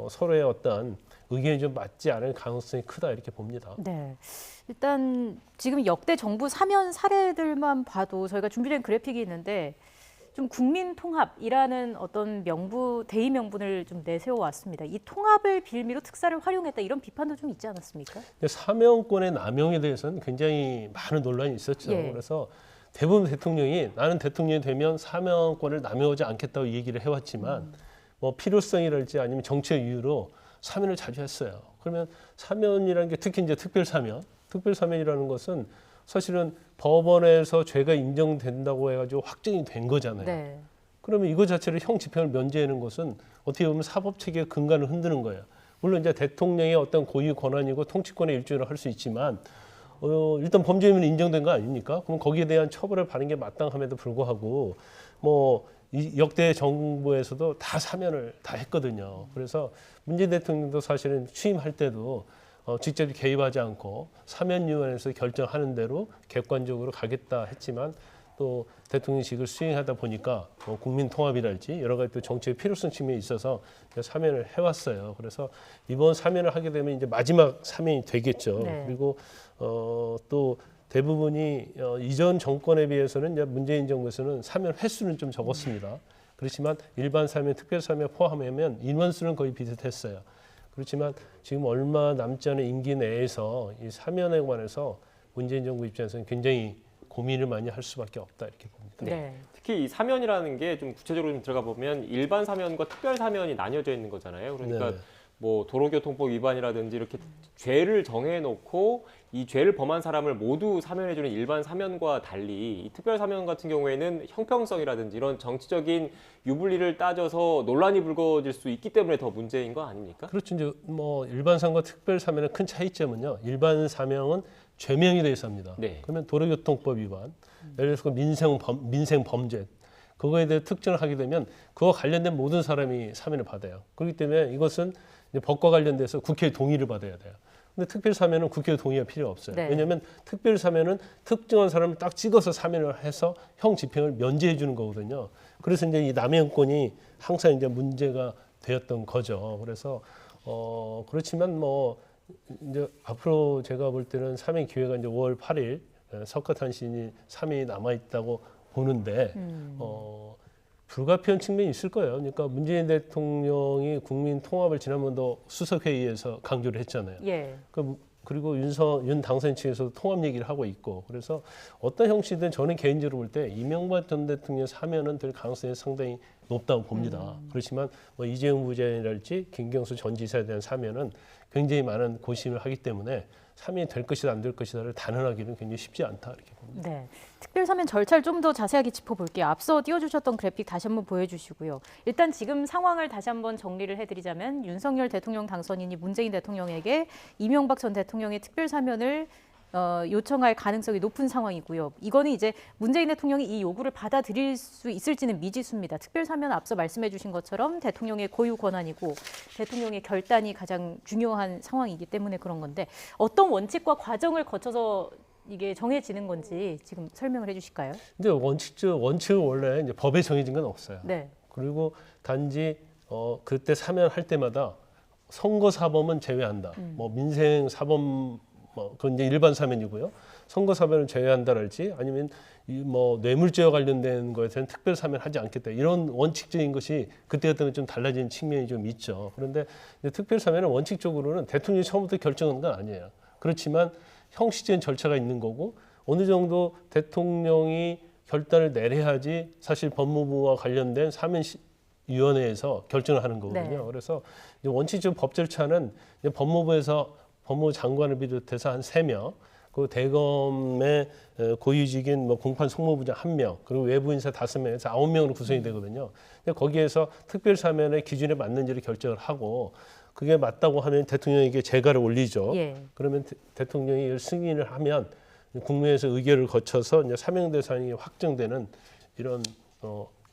서로의 어떤 의견이 좀 맞지 않을 가능성이 크다 이렇게 봅니다. 네. 일단 지금 역대 정부 사면 사례들만 봐도 저희가 준비된 그래픽이 있는데 좀 국민 통합이라는 어떤 대의 명분을 좀 내세워 왔습니다. 이 통합을 빌미로 특사를 활용했다 이런 비판도 좀 있지 않았습니까? 사면권의 남용에 대해서는 굉장히 많은 논란이 있었죠. 예. 그래서 대부분 대통령이 나는 대통령이 되면 사면권을 남용하지 않겠다고 얘기를 해왔지만 뭐 필요성이랄지 아니면 정치적 이유로 사면을 자주 했어요. 그러면 사면이라는 게 특히 이제 특별사면이라는 것은 사실은 법원에서 죄가 인정된다고 해가지고 확정이 된 거잖아요. 네. 그러면 이거 자체를 형 집행을 면제하는 것은 어떻게 보면 사법 체계의 근간을 흔드는 거예요. 물론 이제 대통령의 어떤 고유 권한이고 통치권의 일조를 할 수 있지만 일단 범죄 혐의는 인정된 거 아닙니까? 그럼 거기에 대한 처벌을 받는 게 마땅함에도 불구하고 이 역대 정부에서도 다 사면을 다 했거든요. 그래서 문재인 대통령도 사실은 취임할 때도 직접 개입하지 않고 사면위원회에서 결정하는 대로 객관적으로 가겠다 했지만 또 대통령직을 수행하다 보니까 국민 통합이랄지 여러 가지 또 정치의 필요성 측면이 있어서 사면을 해왔어요. 그래서 이번 사면을 하게 되면 이제 마지막 사면이 되겠죠. 네. 그리고 또 대부분이 이전 정권에 비해서는 이제 문재인 정부에서는 사면 횟수는 좀 적었습니다. 그렇지만 일반 사면, 특별 사면 포함하면 인원수는 거의 비슷했어요. 그렇지만 지금 얼마 남지 않은 임기 내에서 이 사면에 관해서 문재인 정부 입장에서는 굉장히 고민을 많이 할 수밖에 없다 이렇게 봅니다. 네. 특히 이 사면이라는 게 좀 구체적으로 좀 들어가 보면 일반 사면과 특별 사면이 나뉘어져 있는 거잖아요. 그러니까 네. 뭐 도로교통법 위반이라든지 이렇게 죄를 정해놓고 이 죄를 범한 사람을 모두 사면해주는 일반 사면과 달리 이 특별 사면 같은 경우에는 형평성이라든지 이런 정치적인 유불리를 따져서 논란이 불거질 수 있기 때문에 더 문제인 거 아닙니까? 그렇죠. 이제 뭐 일반 사면과 특별 사면의 큰 차이점은요. 일반 사면은 죄명에 대해서 합니다. 네. 그러면 도로교통법 위반, 예를 들어서 민생 범죄 그거에 대해 특정을 하게 되면 그와 관련된 모든 사람이 사면을 받아요. 그렇기 때문에 이것은 이제 법과 관련돼서 국회의 동의를 받아야 돼요. 근데 특별 사면은 국회의 동의가 필요 없어요. 네. 왜냐하면 특별 사면은 특정한 사람을 딱 찍어서 사면을 해서 형 집행을 면제해 주는 거거든요. 그래서 이제 이 남용권이 항상 이제 문제가 되었던 거죠. 그래서 그렇지만 뭐 이제 앞으로 제가 볼 때는 사면 기회가 이제 5월 8일 석가탄신이 3일이 남아 있다고 보는데 불가피한 측면이 있을 거예요. 그러니까 문재인 대통령이 국민 통합을 지난번도 수석회의에서 강조를 했잖아요. 예. 그리고 윤 당선인 측에서도 통합 얘기를 하고 있고 그래서 어떤 형식이든 저는 개인적으로 볼 때 이명박 전 대통령 사면은 될 가능성이 상당히 높다고 봅니다. 그렇지만 뭐 이재용 부회장이랄지 김경수 전 지사에 대한 사면은 굉장히 많은 고심을 하기 때문에 사면이 될 것이다 안 될 것이다를 단언하기는 굉장히 쉽지 않다 이렇게 봅니다. 네. 특별 사면 절차를 좀 더 자세하게 짚어볼게요. 앞서 띄워주셨던 그래픽 다시 한번 보여주시고요. 일단 지금 상황을 다시 한번 정리를 해드리자면 윤석열 대통령 당선인이 문재인 대통령에게 이명박 전 대통령의 특별 사면을 요청할 가능성이 높은 상황이고요. 이거는 이제 문재인 대통령이 이 요구를 받아들일 수 있을지는 미지수입니다. 특별 사면은 앞서 말씀해 주신 것처럼 대통령의 고유 권한이고 대통령의 결단이 가장 중요한 상황이기 때문에 그런 건데 어떤 원칙과 과정을 거쳐서 이게 정해지는 건지 지금 설명을 해주실까요? 근데 원칙은 원래 이제 법에 정해진 건 없어요. 네. 그리고 단지 그때 사면할 때마다 선거 사범은 제외한다. 뭐 민생 사범 뭐 그건 이제 일반 사면이고요. 선거 사면을 제외한다랄지 아니면 이 뭐 뇌물죄와 관련된 거에 대해서는 특별 사면하지 않겠다. 이런 원칙적인 것이 그때부터는 좀 달라진 측면이 좀 있죠. 그런데 이제 특별 사면은 원칙적으로는 대통령이 처음부터 결정한 건 아니에요. 그렇지만 형식적인 절차가 있는 거고 어느 정도 대통령이 결단을 내려야지 사실 법무부와 관련된 사면위원회에서 결정을 하는 거거든요. 네. 그래서 이제 원칙적 법 절차는 이제 법무부에서 법무부 장관을 비롯해서 한 3명, 그 대검의 고위직인 뭐 공판 송무부장 1명, 그리고 외부 인사 5명에서 9명으로 구성이 되거든요. 근데 거기에서 특별 사면의 기준에 맞는지를 결정을 하고 그게 맞다고 하면 대통령에게 재가를 올리죠. 예. 그러면 대통령이 이걸 승인을 하면 국무회에서 의결을 거쳐서 이제 사명 대상이 확정되는 이런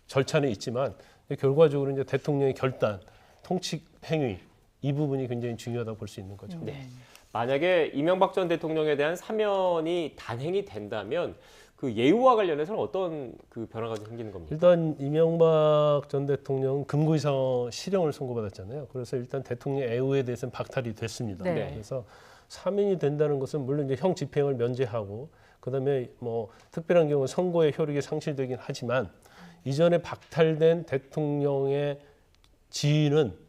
절차는 있지만 결과적으로 이제 대통령의 결단, 통치 행위 이 부분이 굉장히 중요하다고 볼 수 있는 거죠. 네. 만약에 이명박 전 대통령에 대한 사면이 단행이 된다면 그 예우와 관련해서는 어떤 그 변화가 생기는 겁니까? 일단 이명박 전 대통령 금고 이상 실형을 선고받았잖아요. 그래서 일단 대통령 애우에 대해서는 박탈이 됐습니다. 네. 그래서 사면이 된다는 것은 물론 이제 형 집행을 면제하고 그다음에 뭐 특별한 경우 선고의 효력이 상실되긴 하지만 이전에 박탈된 대통령의 지위는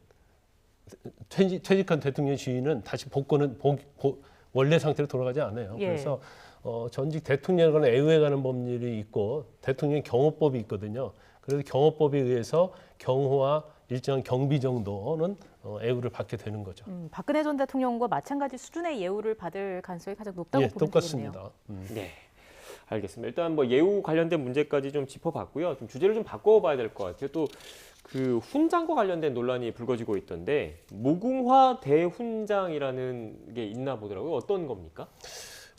퇴직한 대통령의 지위는 다시 복권은 원래 상태로 돌아가지 않아요. 예. 그래서 전직 대통령에 관한 애우에 관한 법률이 있고 대통령 경호법이 있거든요. 그래서 경호법에 의해서 경호와 일정한 경비 정도는 애우를 받게 되는 거죠. 박근혜 전 대통령과 마찬가지 수준의 예우를 받을 가능성이 가장 높다고 예, 보면 똑같습니다. 되겠네요. 네. 알겠습니다. 일단 뭐 예우 관련된 문제까지 좀 짚어봤고요. 좀 주제를 좀 바꿔봐야 될 것 같아요. 또 그 훈장과 관련된 논란이 불거지고 있던데 무궁화 대훈장이라는 게 있나 보더라고요. 어떤 겁니까?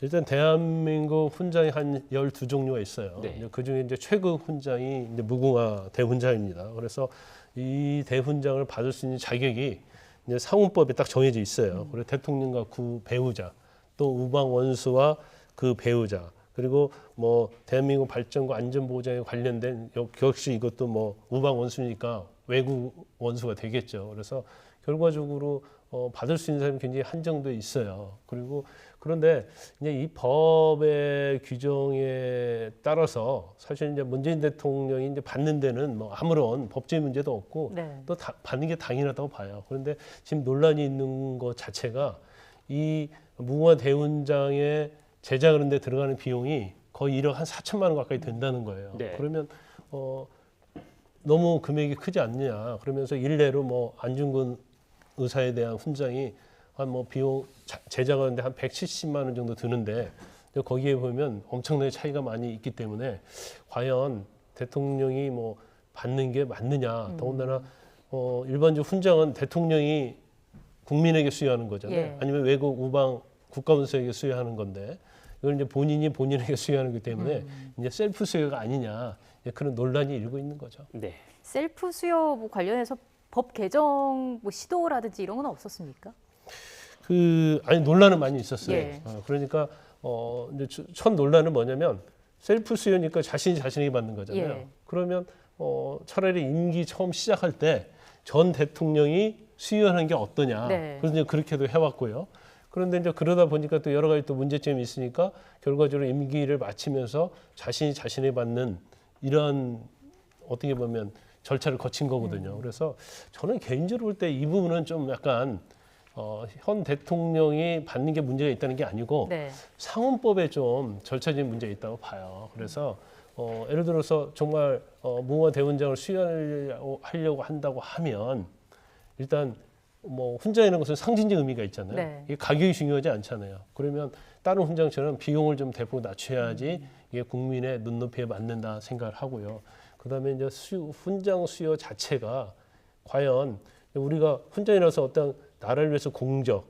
일단 대한민국 훈장이 한 12종류가 있어요. 네. 그중에 이제 최고 훈장이 이제 무궁화 대훈장입니다. 그래서 이 대훈장을 받을 수 있는 자격이 이제 상훈법에 딱 정해져 있어요. 그리고 대통령과 그 배우자, 또 우방 원수와 그 배우자, 그리고 뭐 대한민국 발전과 안전 보장에 관련된 역시 이것도 뭐 우방 원수니까 외국 원수가 되겠죠. 그래서 결과적으로 받을 수 있는 사람이 굉장히 한정돼 있어요. 그리고 그런데 이제 이 법의 규정에 따라서 사실 이제 문재인 대통령이 이제 받는 데는 뭐 아무런 법적인 문제도 없고 네. 또 받는 게 당연하다고 봐요. 그런데 지금 논란이 있는 것 자체가 이 무궁화 대훈장의 제작하는 데 들어가는 비용이 거의 1억 한 4천만 원 가까이 된다는 거예요. 네. 그러면 너무 금액이 크지 않느냐. 그러면서 일례로 뭐 안중근 의사에 대한 훈장이 한 뭐 비용 제작하는데 한 170만 원 정도 드는데 거기에 보면 엄청나게 차이가 많이 있기 때문에 과연 대통령이 뭐 받는 게 맞느냐. 더군다나 일반적 훈장은 대통령이 국민에게 수여하는 거잖아요. 예. 아니면 외국 우방 국가원수에게 수여하는 건데 이걸 이제 본인에게 수여하는 거기 때문에 이제 셀프 수여가 아니냐 그런 논란이 일고 있는 거죠. 네. 셀프 수여 뭐 관련해서 법 개정 뭐 시도라든지 이런 건 없었습니까? 아니 논란은 많이 있었어요. 예. 그러니까 이제 첫 논란은 뭐냐면 셀프 수여니까 자신에게 받는 거잖아요. 예. 그러면 차라리 임기 처음 시작할 때 전 대통령이 수여하는 게 어떠냐. 네. 그래서 이제 그렇게도 해왔고요. 그런데 이제 그러다 보니까 또 여러 가지 또 문제점이 있으니까 결과적으로 임기를 마치면서 자신이 받는 이런 어떻게 보면 절차를 거친 거거든요. 그래서 저는 개인적으로 볼 때 이 부분은 좀 약간 현 대통령이 받는 게 문제가 있다는 게 아니고 네. 상헌법에 좀 절차적인 문제가 있다고 봐요. 그래서 예를 들어서 정말 무궁화 대훈장을 수여하려고 한다고 하면 일단 뭐 훈장이라는 것은 상징적 의미가 있잖아요. 네. 이게 가격이 중요하지 않잖아요. 그러면 다른 훈장처럼 비용을 좀 대폭 낮춰야지 이게 국민의 눈높이에 맞는다 생각을 하고요. 그다음에 이제 훈장 수여 자체가 과연 우리가 훈장이라서 어떤 나라를 위해서 공적이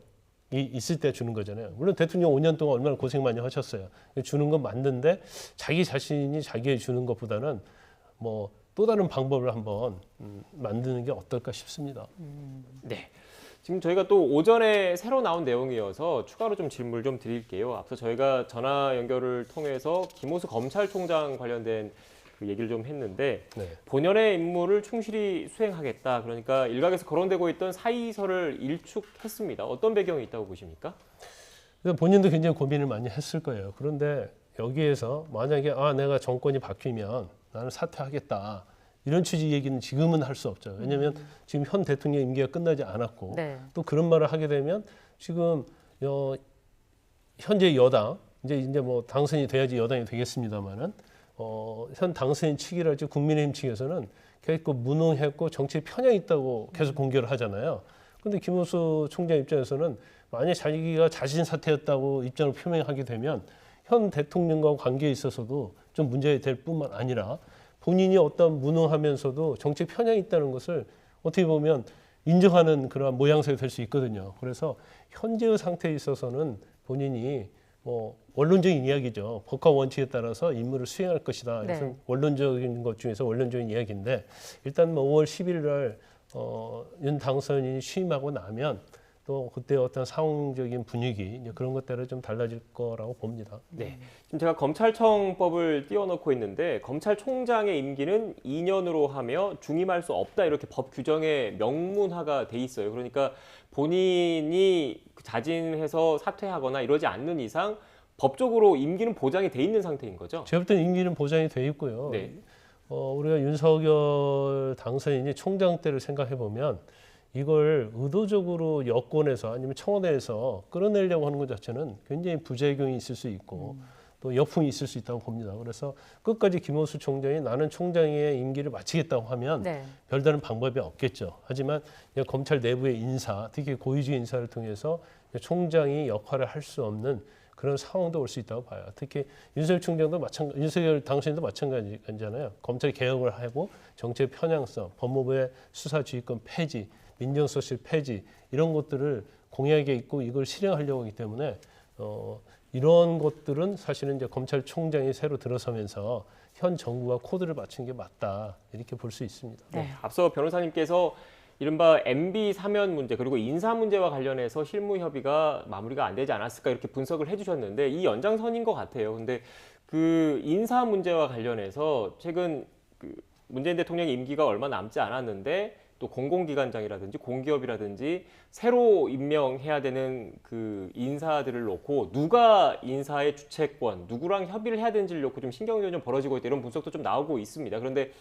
있을 때 주는 거잖아요. 물론 대통령 5년 동안 얼마나 고생 많이 하셨어요. 주는 건 맞는데 자기 자신이 자기에게 주는 것보다는 뭐 또 다른 방법을 한번 만드는 게 어떨까 싶습니다. 네. 지금 저희가 또 오전에 새로 나온 내용이어서 추가로 좀 질문을 좀 드릴게요. 앞서 저희가 전화 연결을 통해서 김호수 검찰총장 관련된 그 얘기를 좀 했는데 네. 본연의 임무를 충실히 수행하겠다. 그러니까 일각에서 거론되고 있던 사의서를 일축했습니다. 어떤 배경이 있다고 보십니까? 그래서 본인도 굉장히 고민을 많이 했을 거예요. 그런데 여기에서 만약에 내가 정권이 바뀌면 나는 사퇴하겠다. 이런 취지 얘기는 지금은 할 수 없죠. 왜냐하면 지금 현 대통령 임기가 끝나지 않았고 네. 또 그런 말을 하게 되면 지금 현재 여당 이제 뭐 당선이 돼야지 여당이 되겠습니다만은 현 당선인 측이랄지 국민의힘 측에서는 계속 무능했고 정치 편향이 있다고 계속 공격을 하잖아요. 그런데 김문수 총장 입장에서는 만약 자기가 자신 사퇴였다고 입장을 표명하게 되면 현 대통령과 관계에 있어서도 좀 문제가 될 뿐만 아니라 본인이 어떤 무능하면서도 정치 편향이 있다는 것을 어떻게 보면 인정하는 그러한 모양새가 될 수 있거든요. 그래서 현재의 상태에 있어서는 본인이 원론적인 이야기죠. 법과 원칙에 따라서 임무를 수행할 것이다. 네. 이것은 원론적인 것 중에서 원론적인 이야기인데 일단 5월 11일 날 윤 당선인이 취임하고 나면 또 그때 어떤 상황적인 분위기 이제 그런 것 따라 좀 달라질 거라고 봅니다. 네. 지금 제가 검찰청법을 띄워놓고 있는데 검찰총장의 임기는 2년으로 하며 중임할 수 없다 이렇게 법 규정에 명문화가 돼 있어요. 그러니까 본인이 자진해서 사퇴하거나 이러지 않는 이상 법적으로 임기는 보장이 돼 있는 상태인 거죠. 제가 볼 때는 임기는 보장이 돼 있고요. 네. 우리가 윤석열 당선인이 총장 때를 생각해 보면 이걸 의도적으로 여권에서 아니면 청와대에서 끌어내려고 하는 것 자체는 굉장히 부작용이 있을 수 있고 또 역풍이 있을 수 있다고 봅니다. 그래서 끝까지 김원수 총장이 나는 총장의 임기를 마치겠다고 하면 네. 별다른 방법이 없겠죠. 하지만 검찰 내부의 인사, 특히 고위직 인사를 통해서 총장이 역할을 할 수 없는 그런 상황도 올 수 있다고 봐요. 특히 윤석열 총장도 윤석열 당선인도 마찬가지잖아요. 검찰 개혁을 하고 정책 편향성, 법무부의 수사지휘권 폐지, 민정수석실 폐지 이런 것들을 공약에 있고 이걸 실행하려고 하기 때문에 이런 것들은 사실은 이제 검찰총장이 새로 들어서면서 현 정부와 코드를 맞춘 게 맞다 이렇게 볼 수 있습니다. 네. 앞서 변호사님께서 이른바 MB 사면 문제 그리고 인사 문제와 관련해서 실무 협의가 마무리가 안 되지 않았을까 이렇게 분석을 해주셨는데 이 연장선인 것 같아요. 근데 그 인사 문제와 관련해서 최근 그 문재인 대통령 임기가 얼마 남지 않았는데 또 공공기관장이라든지 공기업이라든지 새로 임명해야 되는 그 인사들을 놓고 누가 인사의 주체권, 누구랑 협의를 해야 되는지를 놓고 좀 신경전이 좀 벌어지고 있다 이런 분석도 좀 나오고 있습니다. 그런데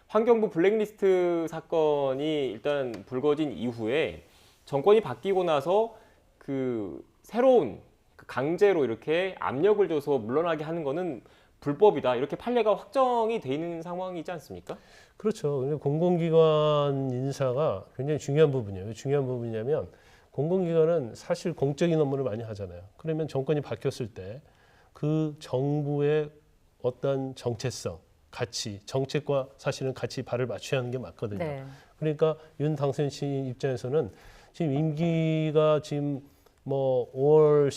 환경부 블랙리스트 사건이 일단 불거진 이후에 정권이 바뀌고 나서 그 새로운 강제로 이렇게 압력을 줘서 물러나게 하는 거는 불법이다. 이렇게 판례가 확정이 돼 있는 상황이지 않습니까? 그렇죠. 근데 공공기관 인사가 굉장히 중요한 부분이에요. 왜 중요한 부분이냐면 공공기관은 사실 공적인 업무를 많이 하잖아요. 그러면 정권이 바뀌었을 때 그 정부의 어떤 정체성, 가치, 정책과 사실은 같이 발을 맞춰야 하는 게 맞거든요. 네. 그러니까 윤 당선인 씨 입장에서는 지금 임기가 지금 5월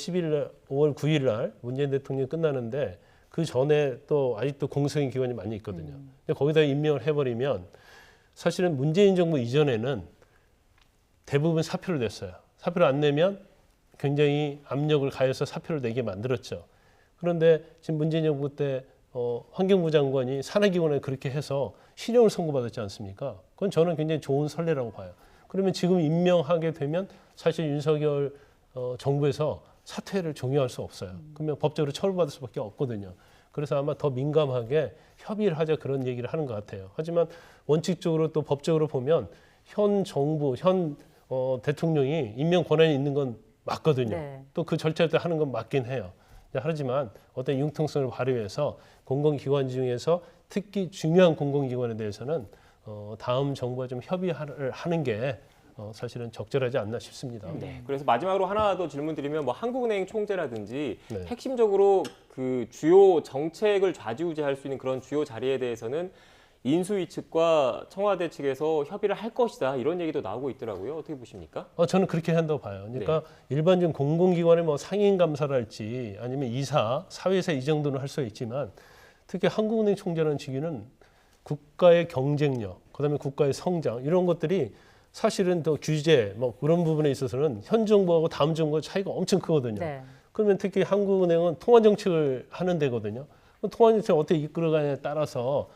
9일 날 문재인 대통령이 끝나는데 그 전에 또 아직도 공석인 기관이 많이 있거든요. 근데 거기다 임명을 해버리면 사실은 문재인 정부 이전에는 대부분 사표를 냈어요. 사표를 안 내면 굉장히 압력을 가해서 사표를 내게 만들었죠. 그런데 지금 문재인 정부 때 환경부 장관이 산하기관에 그렇게 해서 실형을 선고받았지 않습니까? 그건 저는 굉장히 좋은 선례라고 봐요. 그러면 지금 임명하게 되면 사실 윤석열 정부에서 사퇴를 종용할 수 없어요. 그러면 법적으로 처벌받을 수밖에 없거든요. 그래서 아마 더 민감하게 협의를 하자 그런 얘기를 하는 것 같아요. 하지만 원칙적으로 또 법적으로 보면 현 정부, 현 대통령이 임명 권한이 있는 건 맞거든요. 네. 또 그 절차를 하는 건 맞긴 해요. 하지만 어떤 융통성을 발휘해서 공공기관 중에서 특히 중요한 공공기관에 대해서는 다음 정부와 좀 협의를 하는 게 사실은 적절하지 않나 싶습니다. 네. 그래서 마지막으로 하나 더 질문드리면 한국은행 총재라든지 네. 핵심적으로 그 주요 정책을 좌지우지할 수 있는 그런 주요 자리에 대해서는 인수위 측과 청와대 측에서 협의를 할 것이다 이런 얘기도 나오고 있더라고요. 어떻게 보십니까? 저는 그렇게 한다고 봐요. 그러니까 일반적인 공공기관의 상임 감사랄지 아니면 이사, 사회이사 이 정도는 할 수 있지만 특히 한국은행 총재라는 직위는 국가의 경쟁력, 그다음에 국가의 성장 이런 것들이 사실은 더 규제 그런 부분에 있어서는 현 정부하고 다음 정부의 차이가 엄청 크거든요. 네. 그러면 특히 한국은행은 통화 정책을 하는 데거든요. 통화 정책을 어떻게 이끌어가냐에 따라서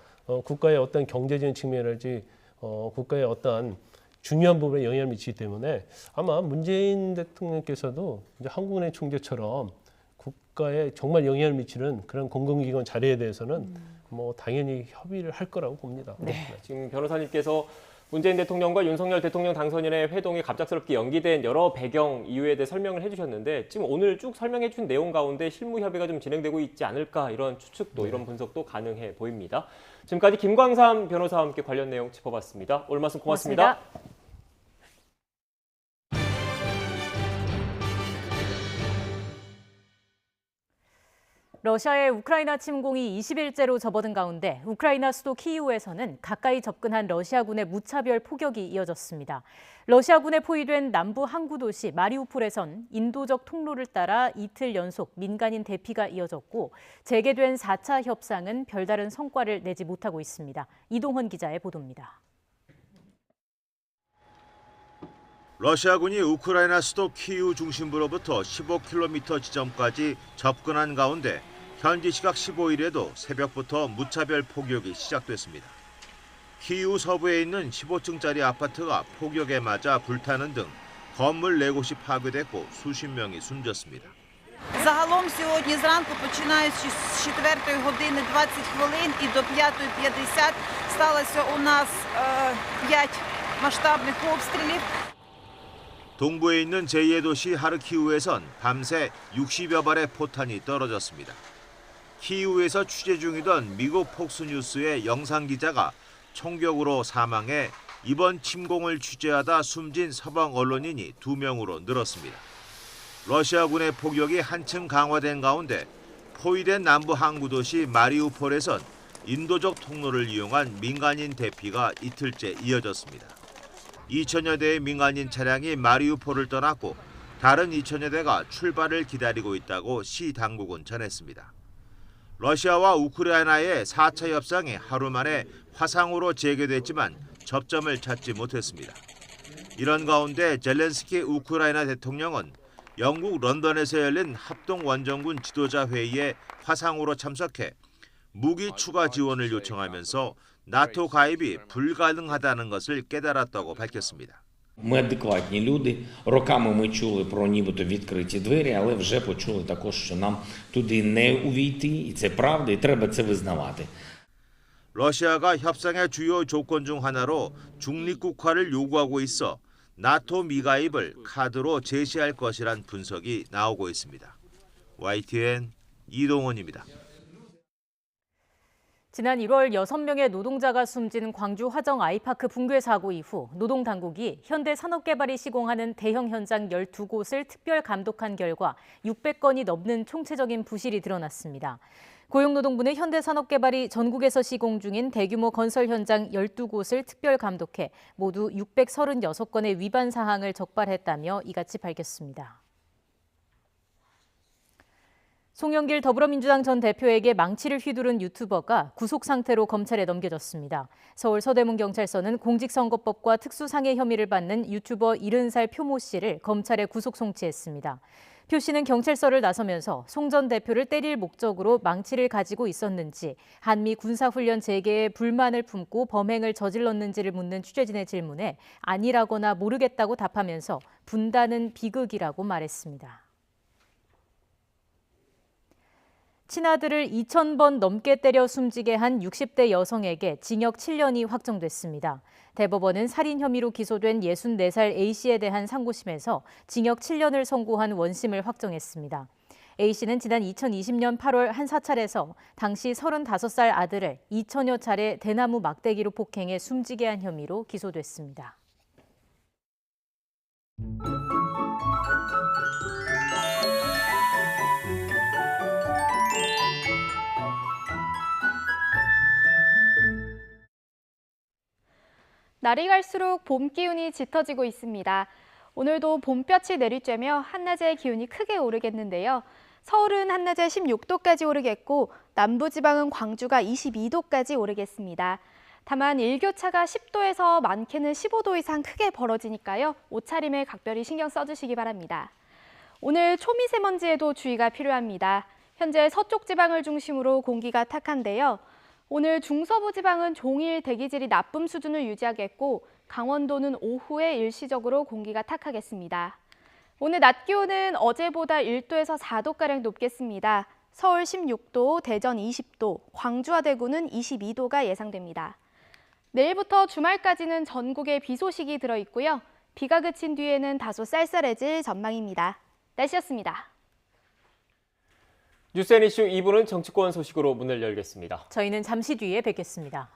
국가의 어떤 경제적인 측면이랄지 국가의 어떤 중요한 부분에 영향을 미치기 때문에 아마 문재인 대통령께서도 이제 한국은행 총재처럼 국가에 정말 영향을 미치는 그런 공공기관 자리에 대해서는 뭐 당연히 협의를 할 거라고 봅니다. 네. 지금 변호사님께서 문재인 대통령과 윤석열 대통령 당선인의 회동이 갑작스럽게 연기된 여러 배경 이유에 대해 설명을 해주셨는데 지금 오늘 쭉 설명해 준 내용 가운데 실무 협의가 좀 진행되고 있지 않을까 이런 추측도 이런 분석도 가능해 보입니다. 지금까지 김광삼 변호사와 함께 관련 내용 짚어봤습니다. 오늘 말씀 고맙습니다. 러시아의 우크라이나 침공이 20일째로 접어든 가운데 우크라이나 수도 키이우에서는 가까이 접근한 러시아군의 무차별 포격이 이어졌습니다. 러시아군에 포위된 남부 항구 도시 마리우폴에선 인도적 통로를 따라 이틀 연속 민간인 대피가 이어졌고 재개된 4차 협상은 별다른 성과를 내지 못하고 있습니다. 이동헌 기자의 보도입니다. 러시아군이 우크라이나 수도 키이우 중심부로부터 15km 지점까지 접근한 가운데 현지 시각 15일에도 새벽부터 무차별 폭격이 시작됐습니다. 키이우 서부에 있는 15층짜리 아파트가 폭격에 맞아 불타는 등 건물 4곳이 파괴됐고 수십 명이 숨졌습니다. Загалом сьогодні зранку, починаючи з 4 години 20 хвилин і до 5:50 сталося у нас 5 масштабних обстрілів. 동부에 있는 제2의 도시 하르키우에선 밤새 60여 발의 포탄이 떨어졌습니다. 키이우에서 취재 중이던 미국 폭스뉴스의 영상 기자가 총격으로 사망해 이번 침공을 취재하다 숨진 서방 언론인이 2명으로 늘었습니다. 러시아군의 폭격이 한층 강화된 가운데 포위된 남부 항구 도시 마리우폴에선 인도적 통로를 이용한 민간인 대피가 이틀째 이어졌습니다. 2천여 대의 민간인 차량이 마리우폴을 떠났고 다른 2천여 대가 출발을 기다리고 있다고 시 당국은 전했습니다. 러시아와 우크라이나의 4차 협상이 하루 만에 화상으로 재개됐지만 접점을 찾지 못했습니다. 이런 가운데 젤렌스키 우크라이나 대통령은 영국 런던에서 열린 합동 원정군 지도자 회의에 화상으로 참석해 무기 추가 지원을 요청하면서 나토 가입이 불가능하다는 것을 깨달았다고 밝혔습니다. Ми адекватні люди. Роками ми чули про нібито відкриті двері, але вже почули також, що нам туди не увійти, і це правда, і треба це визнавати. 러시아가 협상의 주요 조건 중 하나로 중립국화를 요구하고 있어 나토 미가입을 카드로 제시할 것이란 분석이 나오고 있습니다. YTN 이동원입니다. 지난 1월 6명의 노동자가 숨진 광주 화정 아이파크 붕괴 사고 이후 노동당국이 현대산업개발이 시공하는 대형 현장 12곳을 특별 감독한 결과 600건이 넘는 총체적인 부실이 드러났습니다. 고용노동부는 현대산업개발이 전국에서 시공 중인 대규모 건설 현장 12곳을 특별 감독해 모두 636건의 위반 사항을 적발했다며 이같이 밝혔습니다. 송영길 더불어민주당 전 대표에게 망치를 휘두른 유튜버가 구속 상태로 검찰에 넘겨졌습니다. 서울 서대문경찰서는 공직선거법과 특수상해 혐의를 받는 유튜버 70살 표모 씨를 검찰에 구속 송치했습니다. 표 씨는 경찰서를 나서면서 송 전 대표를 때릴 목적으로 망치를 가지고 있었는지, 한미 군사훈련 재개에 불만을 품고 범행을 저질렀는지를 묻는 취재진의 질문에 아니라거나 모르겠다고 답하면서 분단은 비극이라고 말했습니다. 친아들을 2,000번 넘게 때려 숨지게 한 60대 여성에게 징역 7년이 확정됐습니다. 대법원은 살인 혐의로 기소된 64살 A씨에 대한 상고심에서 징역 7년을 선고한 원심을 확정했습니다. A씨는 지난 2020년 8월 한 사찰에서 당시 35살 아들을 2천여 차례 대나무 막대기로 폭행해 숨지게 한 혐의로 기소됐습니다. 날이 갈수록 봄 기운이 짙어지고 있습니다. 오늘도 봄볕이 내리쬐며 한낮의 기온이 크게 오르겠는데요. 서울은 한낮에 16도까지 오르겠고 남부지방은 광주가 22도까지 오르겠습니다. 다만 일교차가 10도에서 많게는 15도 이상 크게 벌어지니까요. 옷차림에 각별히 신경 써주시기 바랍니다. 오늘 초미세먼지에도 주의가 필요합니다. 현재 서쪽 지방을 중심으로 공기가 탁한데요. 오늘 중서부 지방은 종일 대기질이 나쁨 수준을 유지하겠고 강원도는 오후에 일시적으로 공기가 탁하겠습니다. 오늘 낮 기온은 어제보다 1도에서 4도가량 높겠습니다. 서울 16도, 대전 20도, 광주와 대구는 22도가 예상됩니다. 내일부터 주말까지는 전국에 비 소식이 들어있고요. 비가 그친 뒤에는 다소 쌀쌀해질 전망입니다. 날씨였습니다. 뉴스 앤 이슈 2부는 정치권 소식으로 문을 열겠습니다. 저희는 잠시 뒤에 뵙겠습니다.